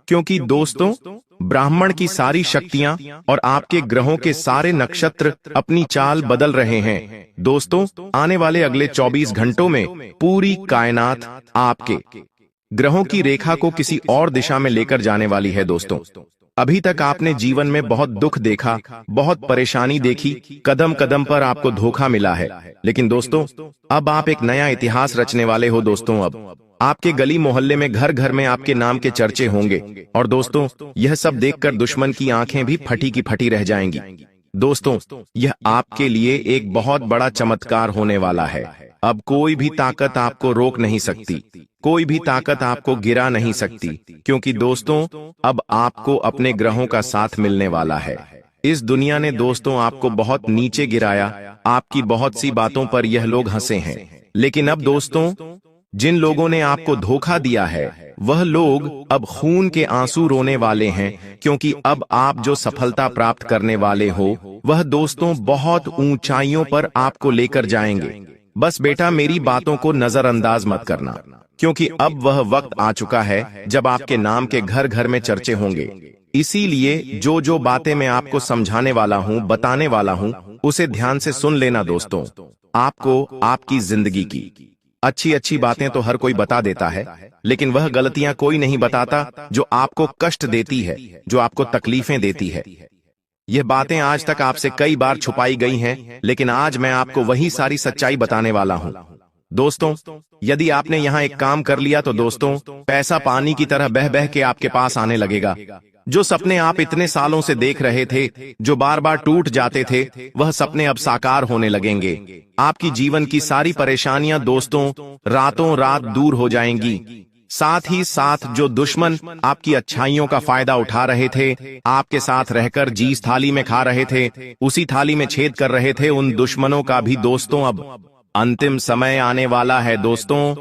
क्योंकि दोस्तों ब्राह्मण की सारी शक्तियां और आपके ग्रहों के सारे नक्षत्र अपनी चाल बदल रहे हैं। दोस्तों, आने वाले अगले 24 घंटों में पूरी कायनात आपके ग्रहों की रेखा को किसी और दिशा में लेकर जाने वाली है। दोस्तों, अभी तक आपने जीवन में बहुत दुख देखा, बहुत परेशानी देखी, कदम कदम पर आपको धोखा मिला है, लेकिन दोस्तों अब आप एक नया इतिहास रचने वाले हो। दोस्तों, अब आपके गली मोहल्ले में घर घर में आपके नाम के चर्चे होंगे। और दोस्तों, यह सब देखकर दुश्मन की आंखें भी फटी की फटी रह जाएंगी। दोस्तों, यह आपके लिए एक बहुत बड़ा चमत्कार होने वाला है। अब कोई भी ताकत आपको रोक नहीं सकती, कोई भी ताकत आपको गिरा नहीं सकती, क्योंकि दोस्तों अब आपको अपने ग्रहों का साथ मिलने वाला है। इस दुनिया ने दोस्तों आपको बहुत नीचे गिराया, आपकी बहुत सी बातों पर यह लोग हंसे हैं, लेकिन अब दोस्तों जिन लोगों ने आपको धोखा दिया है, वह लोग अब खून के आंसू रोने वाले हैं, क्योंकि अब आप जो सफलता प्राप्त करने वाले हो, वह दोस्तों बहुत ऊंचाइयों पर आपको लेकर जाएंगे। बस बेटा, मेरी बातों को नजरअंदाज मत करना, क्योंकि अब वह वक्त आ चुका है जब आपके नाम के घर घर में चर्चे होंगे। इसीलिए जो जो बातें मैं आपको समझाने वाला हूँ, बताने वाला हूँ, उसे ध्यान से सुन लेना। दोस्तों, आपको आपकी जिंदगी की अच्छी अच्छी बातें तो हर कोई बता देता है, लेकिन वह गलतियां कोई नहीं बताता जो आपको कष्ट देती है, जो आपको तकलीफें देती है। यह बातें आज तक आपसे कई बार छुपाई गई हैं, लेकिन आज मैं आपको वही सारी सच्चाई बताने वाला हूं। दोस्तों, यदि आपने यहां एक काम कर लिया तो दोस्तों पैसा पानी की तरह बह बह के आपके पास आने लगेगा। जो सपने आप इतने सालों से देख रहे थे, जो बार बार टूट जाते थे, वह सपने अब साकार होने लगेंगे। आपकी जीवन की सारी परेशानियां दोस्तों रातों रात दूर हो जाएंगी। साथ ही साथ जो दुश्मन आपकी अच्छाइयों का फायदा उठा रहे थे, आपके साथ रहकर जिस थाली में खा रहे थे उसी थाली में छेद कर रहे थे, उन दुश्मनों का भी दोस्तों अब अंतिम समय आने वाला है। दोस्तों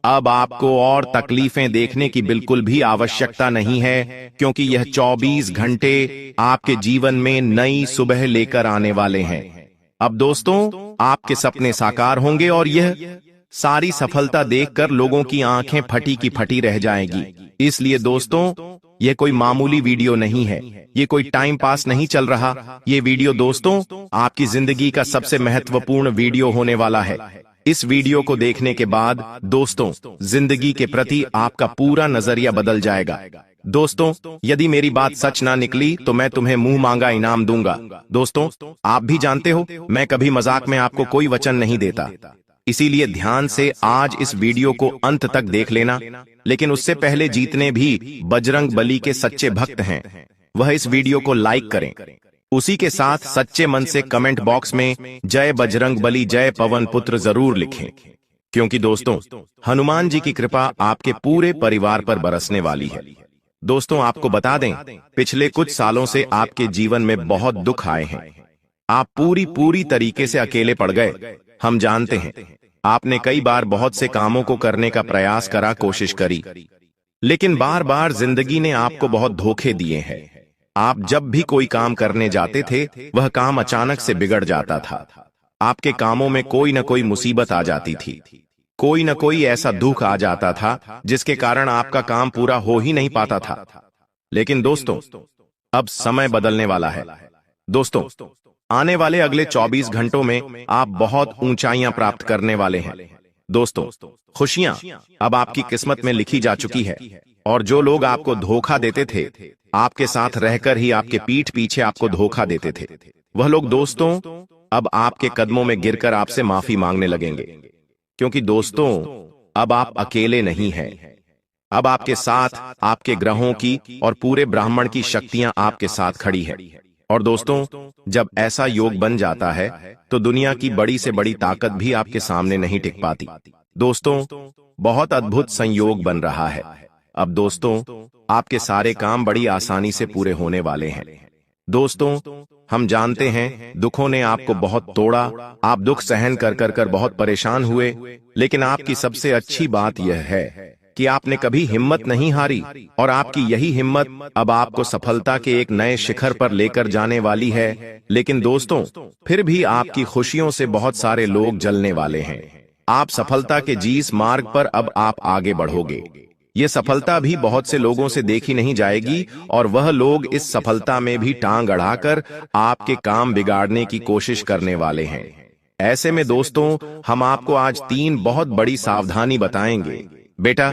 अब आपको और तकलीफें देखने की बिल्कुल भी आवश्यकता नहीं है, क्योंकि यह 24 घंटे आपके जीवन में नई सुबह लेकर आने वाले हैं। अब दोस्तों आपके सपने साकार होंगे और यह सारी सफलता देखकर लोगों की आंखें फटी की फटी रह जाएगी। इसलिए दोस्तों यह कोई मामूली वीडियो नहीं है, ये कोई टाइम पास नहीं चल रहा। ये वीडियो दोस्तों आपकी जिंदगी का सबसे महत्वपूर्ण वीडियो होने वाला है। इस वीडियो को देखने के बाद दोस्तों जिंदगी के प्रति आपका पूरा नजरिया बदल जाएगा। दोस्तों यदि मेरी बात सच ना निकली तो मैं तुम्हें मुंह मांगा इनाम दूंगा। दोस्तों आप भी जानते हो मैं कभी मजाक में आपको कोई वचन नहीं देता, इसीलिए ध्यान से आज इस वीडियो को अंत तक देख लेना। लेकिन उससे पहले जितने भी बजरंग बली के सच्चे भक्त हैं वह इस वीडियो को लाइक करें, उसी के साथ सच्चे मन से कमेंट बॉक्स में जय बजरंग बली जय पवन पुत्र जरूर लिखें, क्योंकि दोस्तों हनुमान जी की कृपा आपके पूरे परिवार पर बरसने वाली है। दोस्तों आपको बता दें पिछले कुछ सालों से आपके जीवन में बहुत दुख आए हैं, आप पूरी तरीके से अकेले पड़ गए। हम जानते हैं आपने कई बार बहुत से कामों को करने का प्रयास करा, कोशिश करी, लेकिन बार बार जिंदगी ने आपको बहुत धोखे दिए हैं। आप जब भी कोई काम करने जाते थे वह काम अचानक से बिगड़ जाता था, आपके कामों में कोई न कोई मुसीबत आ जाती थी, कोई न कोई ऐसा दुख आ जाता था जिसके कारण आपका काम पूरा हो ही नहीं पाता था। लेकिन दोस्तों अब समय बदलने वाला है। दोस्तों आने वाले अगले 24 घंटों में आप बहुत ऊंचाइयां प्राप्त करने वाले हैं। दोस्तों खुशियां अब आपकी किस्मत में लिखी जा चुकी है, और जो लोग आपको धोखा देते थे, आपके साथ रहकर ही आपके पीठ पीछे आपको धोखा देते थे, वह लोग दोस्तों अब आपके कदमों में गिरकर आपसे माफी मांगने लगेंगे, क्योंकि दोस्तों अब आप अकेले नहीं हैं। अब आपके साथ आपके ग्रहों की और पूरे ब्राह्मण की शक्तियां आपके साथ खड़ी है। और दोस्तों जब ऐसा योग बन जाता है तो दुनिया की बड़ी से बड़ी ताकत भी आपके सामने नहीं टिक पाती। दोस्तों बहुत अद्भुत संयोग बन रहा है। अब दोस्तों आपके सारे काम बड़ी आसानी से पूरे होने वाले हैं। दोस्तों हम जानते हैं दुखों ने आपको बहुत तोड़ा, आप दुख सहन कर बहुत परेशान हुए, लेकिन आपकी सबसे अच्छी बात यह है कि आपने कभी हिम्मत नहीं हारी, और आपकी यही हिम्मत अब आपको सफलता के एक नए शिखर पर लेकर जाने वाली है। लेकिन दोस्तों फिर भी आपकी खुशियों से बहुत सारे लोग जलने वाले हैं। आप सफलता के जिस मार्ग पर अब आप आगे बढ़ोगे, ये सफलता भी बहुत से लोगों से देखी नहीं जाएगी, और वह लोग इस सफलता में भी टांग अड़ाकर आपके काम बिगाड़ने की कोशिश करने वाले हैं। ऐसे में दोस्तों हम आपको आज 3 बहुत बड़ी सावधानी बताएंगे। बेटा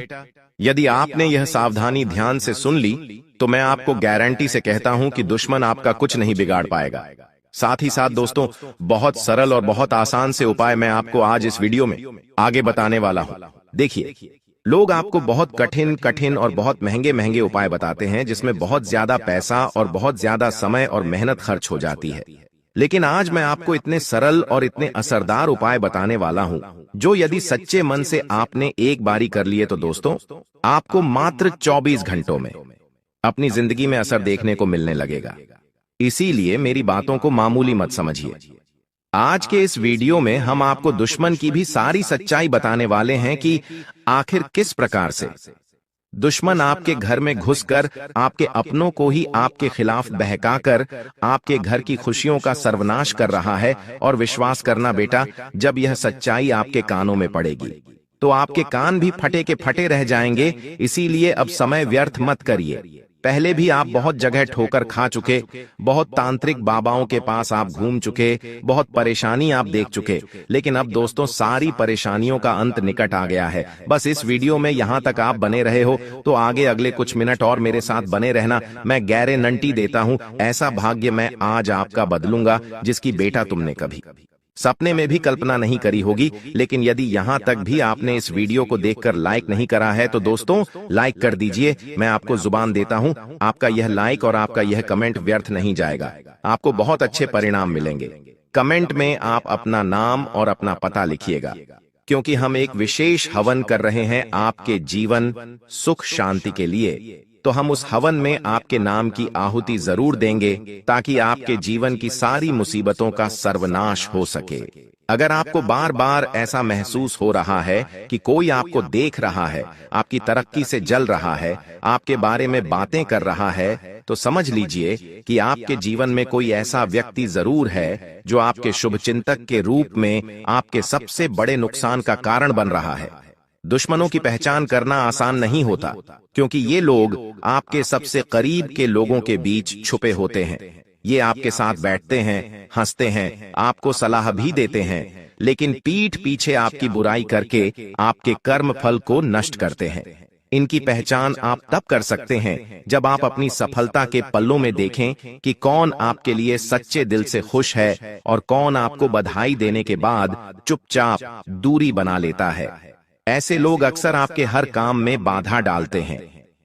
यदि आपने यह सावधानी ध्यान से सुन ली तो मैं आपको गारंटी से कहता हूं कि दुश्मन आपका कुछ नहीं बिगाड़ पाएगा। साथ ही साथ दोस्तों बहुत सरल और बहुत आसान से उपाय मैं आपको आज इस वीडियो में आगे बताने वाला हूं। देखिए लोग आपको बहुत कठिन और बहुत महंगे उपाय बताते हैं, जिसमें बहुत ज्यादा पैसा और बहुत ज्यादा समय और मेहनत खर्च हो जाती है, लेकिन आज मैं आपको इतने सरल और इतने असरदार उपाय बताने वाला हूं जो यदि सच्चे मन से आपने एक बारी कर लिए तो दोस्तों आपको मात्र 24 घंटों में अपनी जिंदगी में असर देखने को मिलने लगेगा। इसीलिए मेरी बातों को मामूली मत समझिए। आज के इस वीडियो में हम आपको दुश्मन की भी सारी सच्चाई बताने वाले हैं कि आखिर किस प्रकार से दुश्मन आपके घर में घुसकर आपके अपनों को ही आपके खिलाफ बहकाकर आपके घर की खुशियों का सर्वनाश कर रहा है। और विश्वास करना बेटा, जब यह सच्चाई आपके कानों में पड़ेगी तो आपके कान भी फटे के फटे रह जाएंगे। इसीलिए अब समय व्यर्थ मत करिए। पहले भी आप बहुत जगह ठोकर खा चुके, बहुत तांत्रिक बाबाओं के पास आप घूम चुके, बहुत परेशानी आप देख चुके, लेकिन अब दोस्तों सारी परेशानियों का अंत निकट आ गया है। बस इस वीडियो में यहां तक आप बने रहे हो तो आगे अगले कुछ मिनट और मेरे साथ बने रहना। मैं गारंटी देता हूं ऐसा भाग्य मैं आज आपका बदलूंगा जिसकी बेटा तुमने कभी सपने में भी कल्पना नहीं करी होगी। लेकिन यदि यहां तक भी आपने इस वीडियो को देखकर लाइक नहीं करा है तो दोस्तों लाइक कर दीजिए। मैं आपको जुबान देता हूं, आपका यह लाइक और आपका यह कमेंट व्यर्थ नहीं जाएगा, आपको बहुत अच्छे परिणाम मिलेंगे। कमेंट में आप अपना नाम और अपना पता लिखिएगा, क्योंकि हम एक विशेष हवन कर रहे हैं आपके जीवन सुख शांति के लिए। तो हम उस हवन में आपके नाम की आहुति जरूर देंगे ताकि आपके जीवन की सारी मुसीबतों का सर्वनाश हो सके। अगर आपको बार बार ऐसा महसूस हो रहा है कि कोई आपको देख रहा है, आपकी तरक्की से जल रहा है, आपके बारे में बातें कर रहा है, तो समझ लीजिए कि आपके जीवन में कोई ऐसा व्यक्ति जरूर है जो आपके शुभचिंतक के रूप में आपके सबसे बड़े नुकसान का कारण बन रहा है। दुश्मनों की पहचान करना आसान नहीं होता, क्योंकि ये लोग आपके सबसे करीब के लोगों के बीच छुपे होते हैं। ये आपके साथ बैठते हैं, हंसते हैं, आपको सलाह भी देते हैं, लेकिन पीठ पीछे आपकी बुराई करके आपके कर्म फल को नष्ट करते हैं। इनकी पहचान आप तब कर सकते हैं जब आप अपनी सफलता के पल्लों में देखें कि कौन आपके लिए सच्चे दिल से खुश है और कौन आपको बधाई देने के बाद चुपचाप दूरी बना लेता है। ऐसे लोग अक्सर आपके हर काम में बाधा डालते हैं,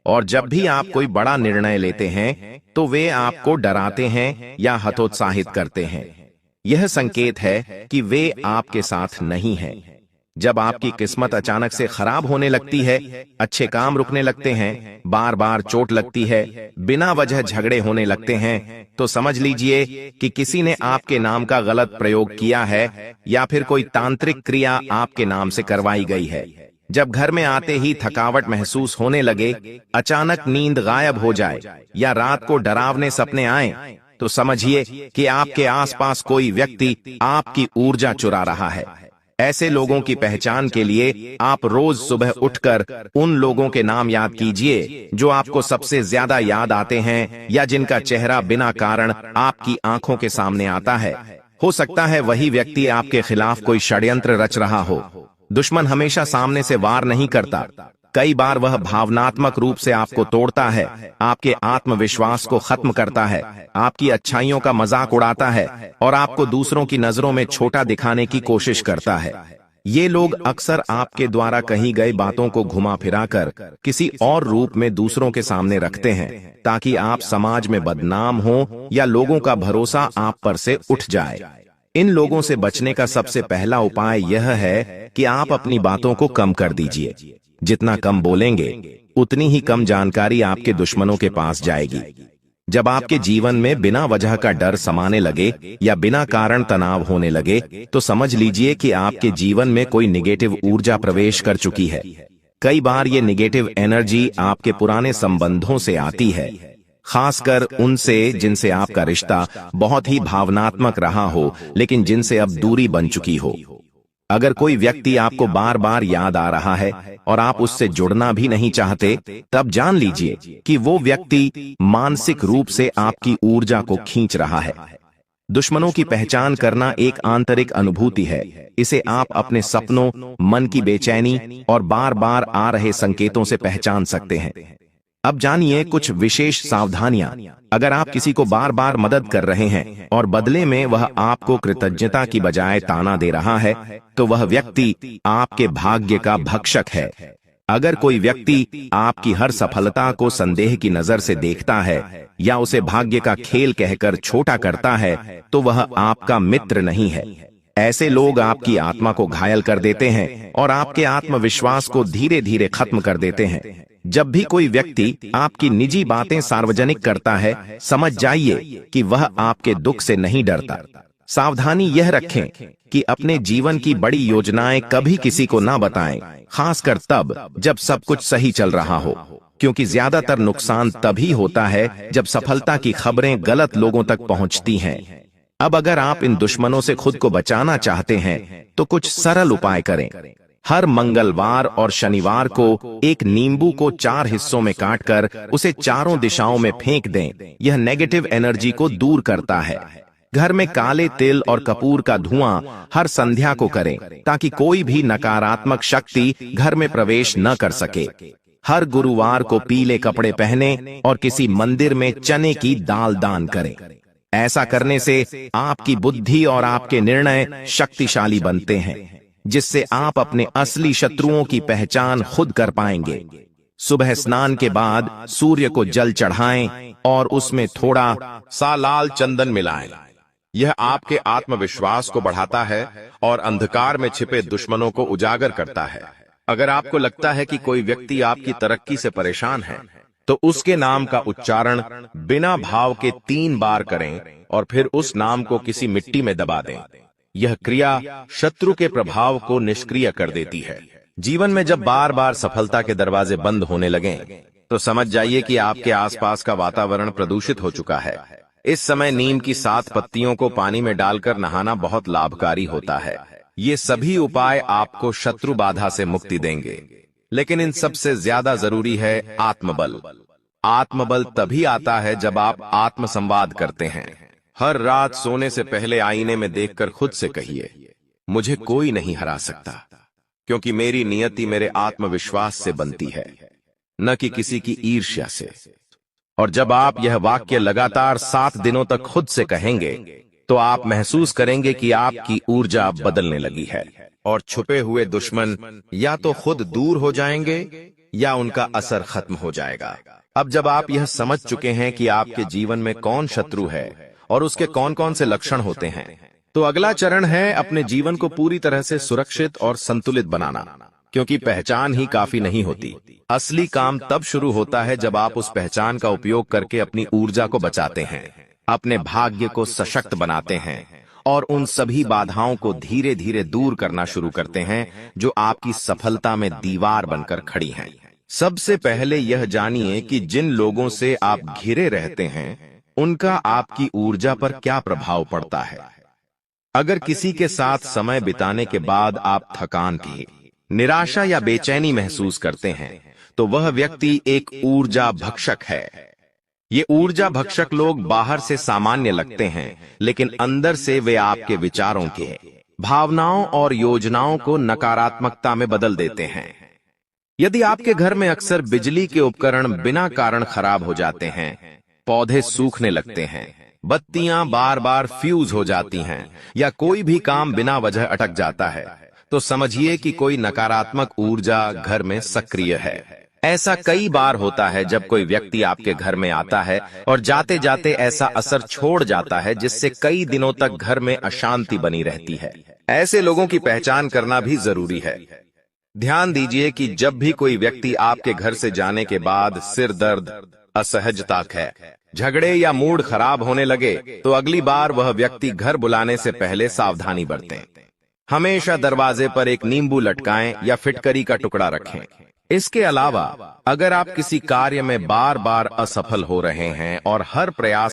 और जब भी आप कोई बड़ा निर्णय लेते हैं तो वे आपको डराते हैं या हतोत्साहित करते हैं। यह संकेत है कि वे आपके साथ नहीं हैं। जब आपकी किस्मत अचानक से खराब होने लगती है, अच्छे काम रुकने लगते हैं, बार बार चोट लगती है, बिना वजह झगड़े होने लगते हैं, तो समझ लीजिए कि किसी ने आपके नाम का गलत प्रयोग किया है या फिर कोई तांत्रिक क्रिया आपके नाम से करवाई गई है। जब घर में आते ही थकावट महसूस होने लगे, अचानक नींद गायब हो जाए या रात को डरावने सपने आए, तो समझिए कि आपके आसपास कोई व्यक्ति आपकी ऊर्जा चुरा रहा है। ऐसे लोगों की पहचान के लिए आप रोज सुबह उठकर उन लोगों के नाम याद कीजिए जो आपको सबसे ज्यादा याद आते हैं या जिनका चेहरा बिना कारण आपकी आंखों के सामने आता है। हो सकता है वही व्यक्ति आपके खिलाफ कोई षड्यंत्र रच रहा हो। दुश्मन हमेशा सामने से वार नहीं करता, कई बार वह भावनात्मक रूप से आपको तोड़ता है, आपके आत्मविश्वास को खत्म करता है, आपकी अच्छाइयों का मजाक उड़ाता है और आपको दूसरों की नजरों में छोटा दिखाने की कोशिश करता है। ये लोग अक्सर आपके द्वारा कही गई बातों को घुमा फिराकर किसी और रूप में दूसरों के सामने रखते हैं, ताकि आप समाज में बदनाम हो या लोगों का भरोसा आप पर से उठ जाए। इन लोगों से बचने का सबसे पहला उपाय यह है कि आप अपनी बातों को कम कर दीजिए। जितना कम बोलेंगे, उतनी ही कम जानकारी आपके दुश्मनों के पास जाएगी। जब आपके जीवन में बिना वजह का डर समाने लगे या बिना कारण तनाव होने लगे, तो समझ लीजिए कि आपके जीवन में कोई निगेटिव ऊर्जा प्रवेश कर चुकी है। कई बार ये निगेटिव एनर्जी आपके पुराने संबंधों से आती है, खासकर उनसे जिनसे आपका रिश्ता बहुत ही भावनात्मक रहा हो, लेकिन जिनसे अब दूरी बन चुकी हो। अगर कोई व्यक्ति आपको बार बार याद आ रहा है और आप उससे जुड़ना भी नहीं चाहते, तब जान लीजिए कि वो व्यक्ति मानसिक रूप से आपकी ऊर्जा को खींच रहा है। दुश्मनों की पहचान करना एक आंतरिक अनुभूति है। इसे आप अपने सपनों, मन की बेचैनी और बार बार आ रहे संकेतों से पहचान सकते हैं। अब जानिए कुछ विशेष सावधानियां। अगर आप किसी को बार बार मदद कर रहे हैं और बदले में वह आपको कृतज्ञता की बजाय ताना दे रहा है, तो वह व्यक्ति आपके भाग्य का भक्षक है। अगर कोई व्यक्ति आपकी हर सफलता को संदेह की नजर से देखता है या उसे भाग्य का खेल कहकर छोटा करता है, तो वह आपका मित्र नहीं है। ऐसे लोग आपकी आत्मा को घायल कर देते हैं और आपके आत्मविश्वास को धीरे धीरे खत्म कर देते हैं। जब भी कोई व्यक्ति आपकी निजी बातें सार्वजनिक करता है, समझ जाइए कि वह आपके दुख से नहीं डरता। सावधानी यह रखें कि अपने जीवन की बड़ी योजनाएं कभी किसी को ना बताएं, खासकर तब जब सब कुछ सही चल रहा हो, क्योंकि ज्यादातर नुकसान तभी होता है जब सफलता की खबरें गलत लोगों तक पहुंचती हैं। अब अगर आप इन दुश्मनों से खुद को बचाना चाहते हैं, तो कुछ सरल उपाय करें। हर मंगलवार और शनिवार को एक नींबू को 4 हिस्सों में काटकर उसे चारों दिशाओं में फेंक दें। यह नेगेटिव एनर्जी को दूर करता है। घर में काले तिल और कपूर का धुआं हर संध्या को करें, ताकि कोई भी नकारात्मक शक्ति घर में प्रवेश न कर सके। हर गुरुवार को पीले कपड़े पहने और किसी मंदिर में चने की दाल दान करें। ऐसा करने से आपकी बुद्धि और आपके निर्णय शक्तिशाली बनते हैं, जिससे आप अपने असली शत्रुओं की पहचान खुद कर पाएंगे। सुबह स्नान के बाद सूर्य को जल चढ़ाएं और उसमें थोड़ा सा लाल चंदन मिलाएं। यह आपके आत्मविश्वास को बढ़ाता है और अंधकार में छिपे दुश्मनों को उजागर करता है। अगर आपको लगता है कि कोई व्यक्ति आपकी तरक्की से परेशान है, तो उसके नाम का उच्चारण बिना भाव के 3 बार करें और फिर उस नाम को किसी मिट्टी में दबा दें। यह क्रिया शत्रु के प्रभाव को निष्क्रिय कर देती है। जीवन में जब बार बार सफलता के दरवाजे बंद होने लगें, तो समझ जाइए कि आपके आसपास का वातावरण प्रदूषित हो चुका है। इस समय नीम की 7 पत्तियों को पानी में डालकर नहाना बहुत लाभकारी होता है। ये सभी उपाय आपको शत्रु बाधा से मुक्ति देंगे। लेकिन इन सबसे ज्यादा जरूरी है आत्मबल। आत्मबल तभी आता है जब आप आत्मसंवाद करते हैं। हर रात सोने से पहले आईने में देखकर खुद से कहिए, मुझे कोई नहीं हरा सकता, क्योंकि मेरी नियति मेरे आत्मविश्वास से बनती है, न कि किसी की ईर्ष्या से। और जब आप यह वाक्य लगातार 7 दिनों तक खुद से कहेंगे, तो आप महसूस करेंगे कि आपकी ऊर्जा बदलने लगी है और छुपे हुए दुश्मन या तो खुद दूर हो जाएंगे या उनका असर खत्म हो जाएगा। अब जब आप यह समझ चुके हैं कि आपके जीवन में कौन शत्रु है और उसके कौन कौन से लक्षण होते हैं, तो अगला चरण है अपने जीवन को पूरी तरह से सुरक्षित और संतुलित बनाना, क्योंकि पहचान ही काफी नहीं होती। असली काम तब शुरू होता है जब आप उस पहचान का उपयोग करके अपनी ऊर्जा को बचाते हैं, अपने भाग्य को सशक्त बनाते हैं और उन सभी बाधाओं को धीरे धीरे दूर करना शुरू करते हैं जो आपकी सफलता में दीवार बनकर खड़ी हैं। सबसे पहले यह जानिए कि जिन लोगों से आप घिरे रहते हैं, उनका आपकी ऊर्जा पर क्या प्रभाव पड़ता है। अगर किसी के साथ समय बिताने के बाद आप थकान की, निराशा या बेचैनी महसूस करते हैं, तो वह व्यक्ति एक ऊर्जा भक्षक है। ये ऊर्जा भक्षक लोग बाहर से सामान्य लगते हैं, लेकिन अंदर से वे आपके विचारों के, भावनाओं और योजनाओं को नकारात्मकता में बदल देते हैं। यदि आपके घर में अक्सर बिजली के उपकरण बिना कारण खराब हो जाते हैं, पौधे सूखने लगते हैं, बत्तियां बार बार फ्यूज हो जाती हैं या कोई भी काम बिना वजह अटक जाता है, तो समझिए कि कोई नकारात्मक ऊर्जा घर में सक्रिय है। ऐसा कई बार होता है जब कोई व्यक्ति आपके घर में आता है और जाते जाते ऐसा असर छोड़ जाता है जिससे कई दिनों तक घर में अशांति बनी रहती है। ऐसे लोगों की पहचान करना भी जरूरी है। ध्यान दीजिए कि जब भी कोई व्यक्ति आपके घर से जाने के बाद सिर दर्द, असहजता है, झगड़े या मूड खराब होने लगे, तो अगली बार वह व्यक्ति घर बुलाने से पहले सावधानी बरतें। हमेशा दरवाजे पर एक नींबू लटकाएं या फिटकरी का टुकड़ा रखें। इसके अलावा अगर आप किसी कार्य में बार बार असफल हो रहे हैं और हर प्रयास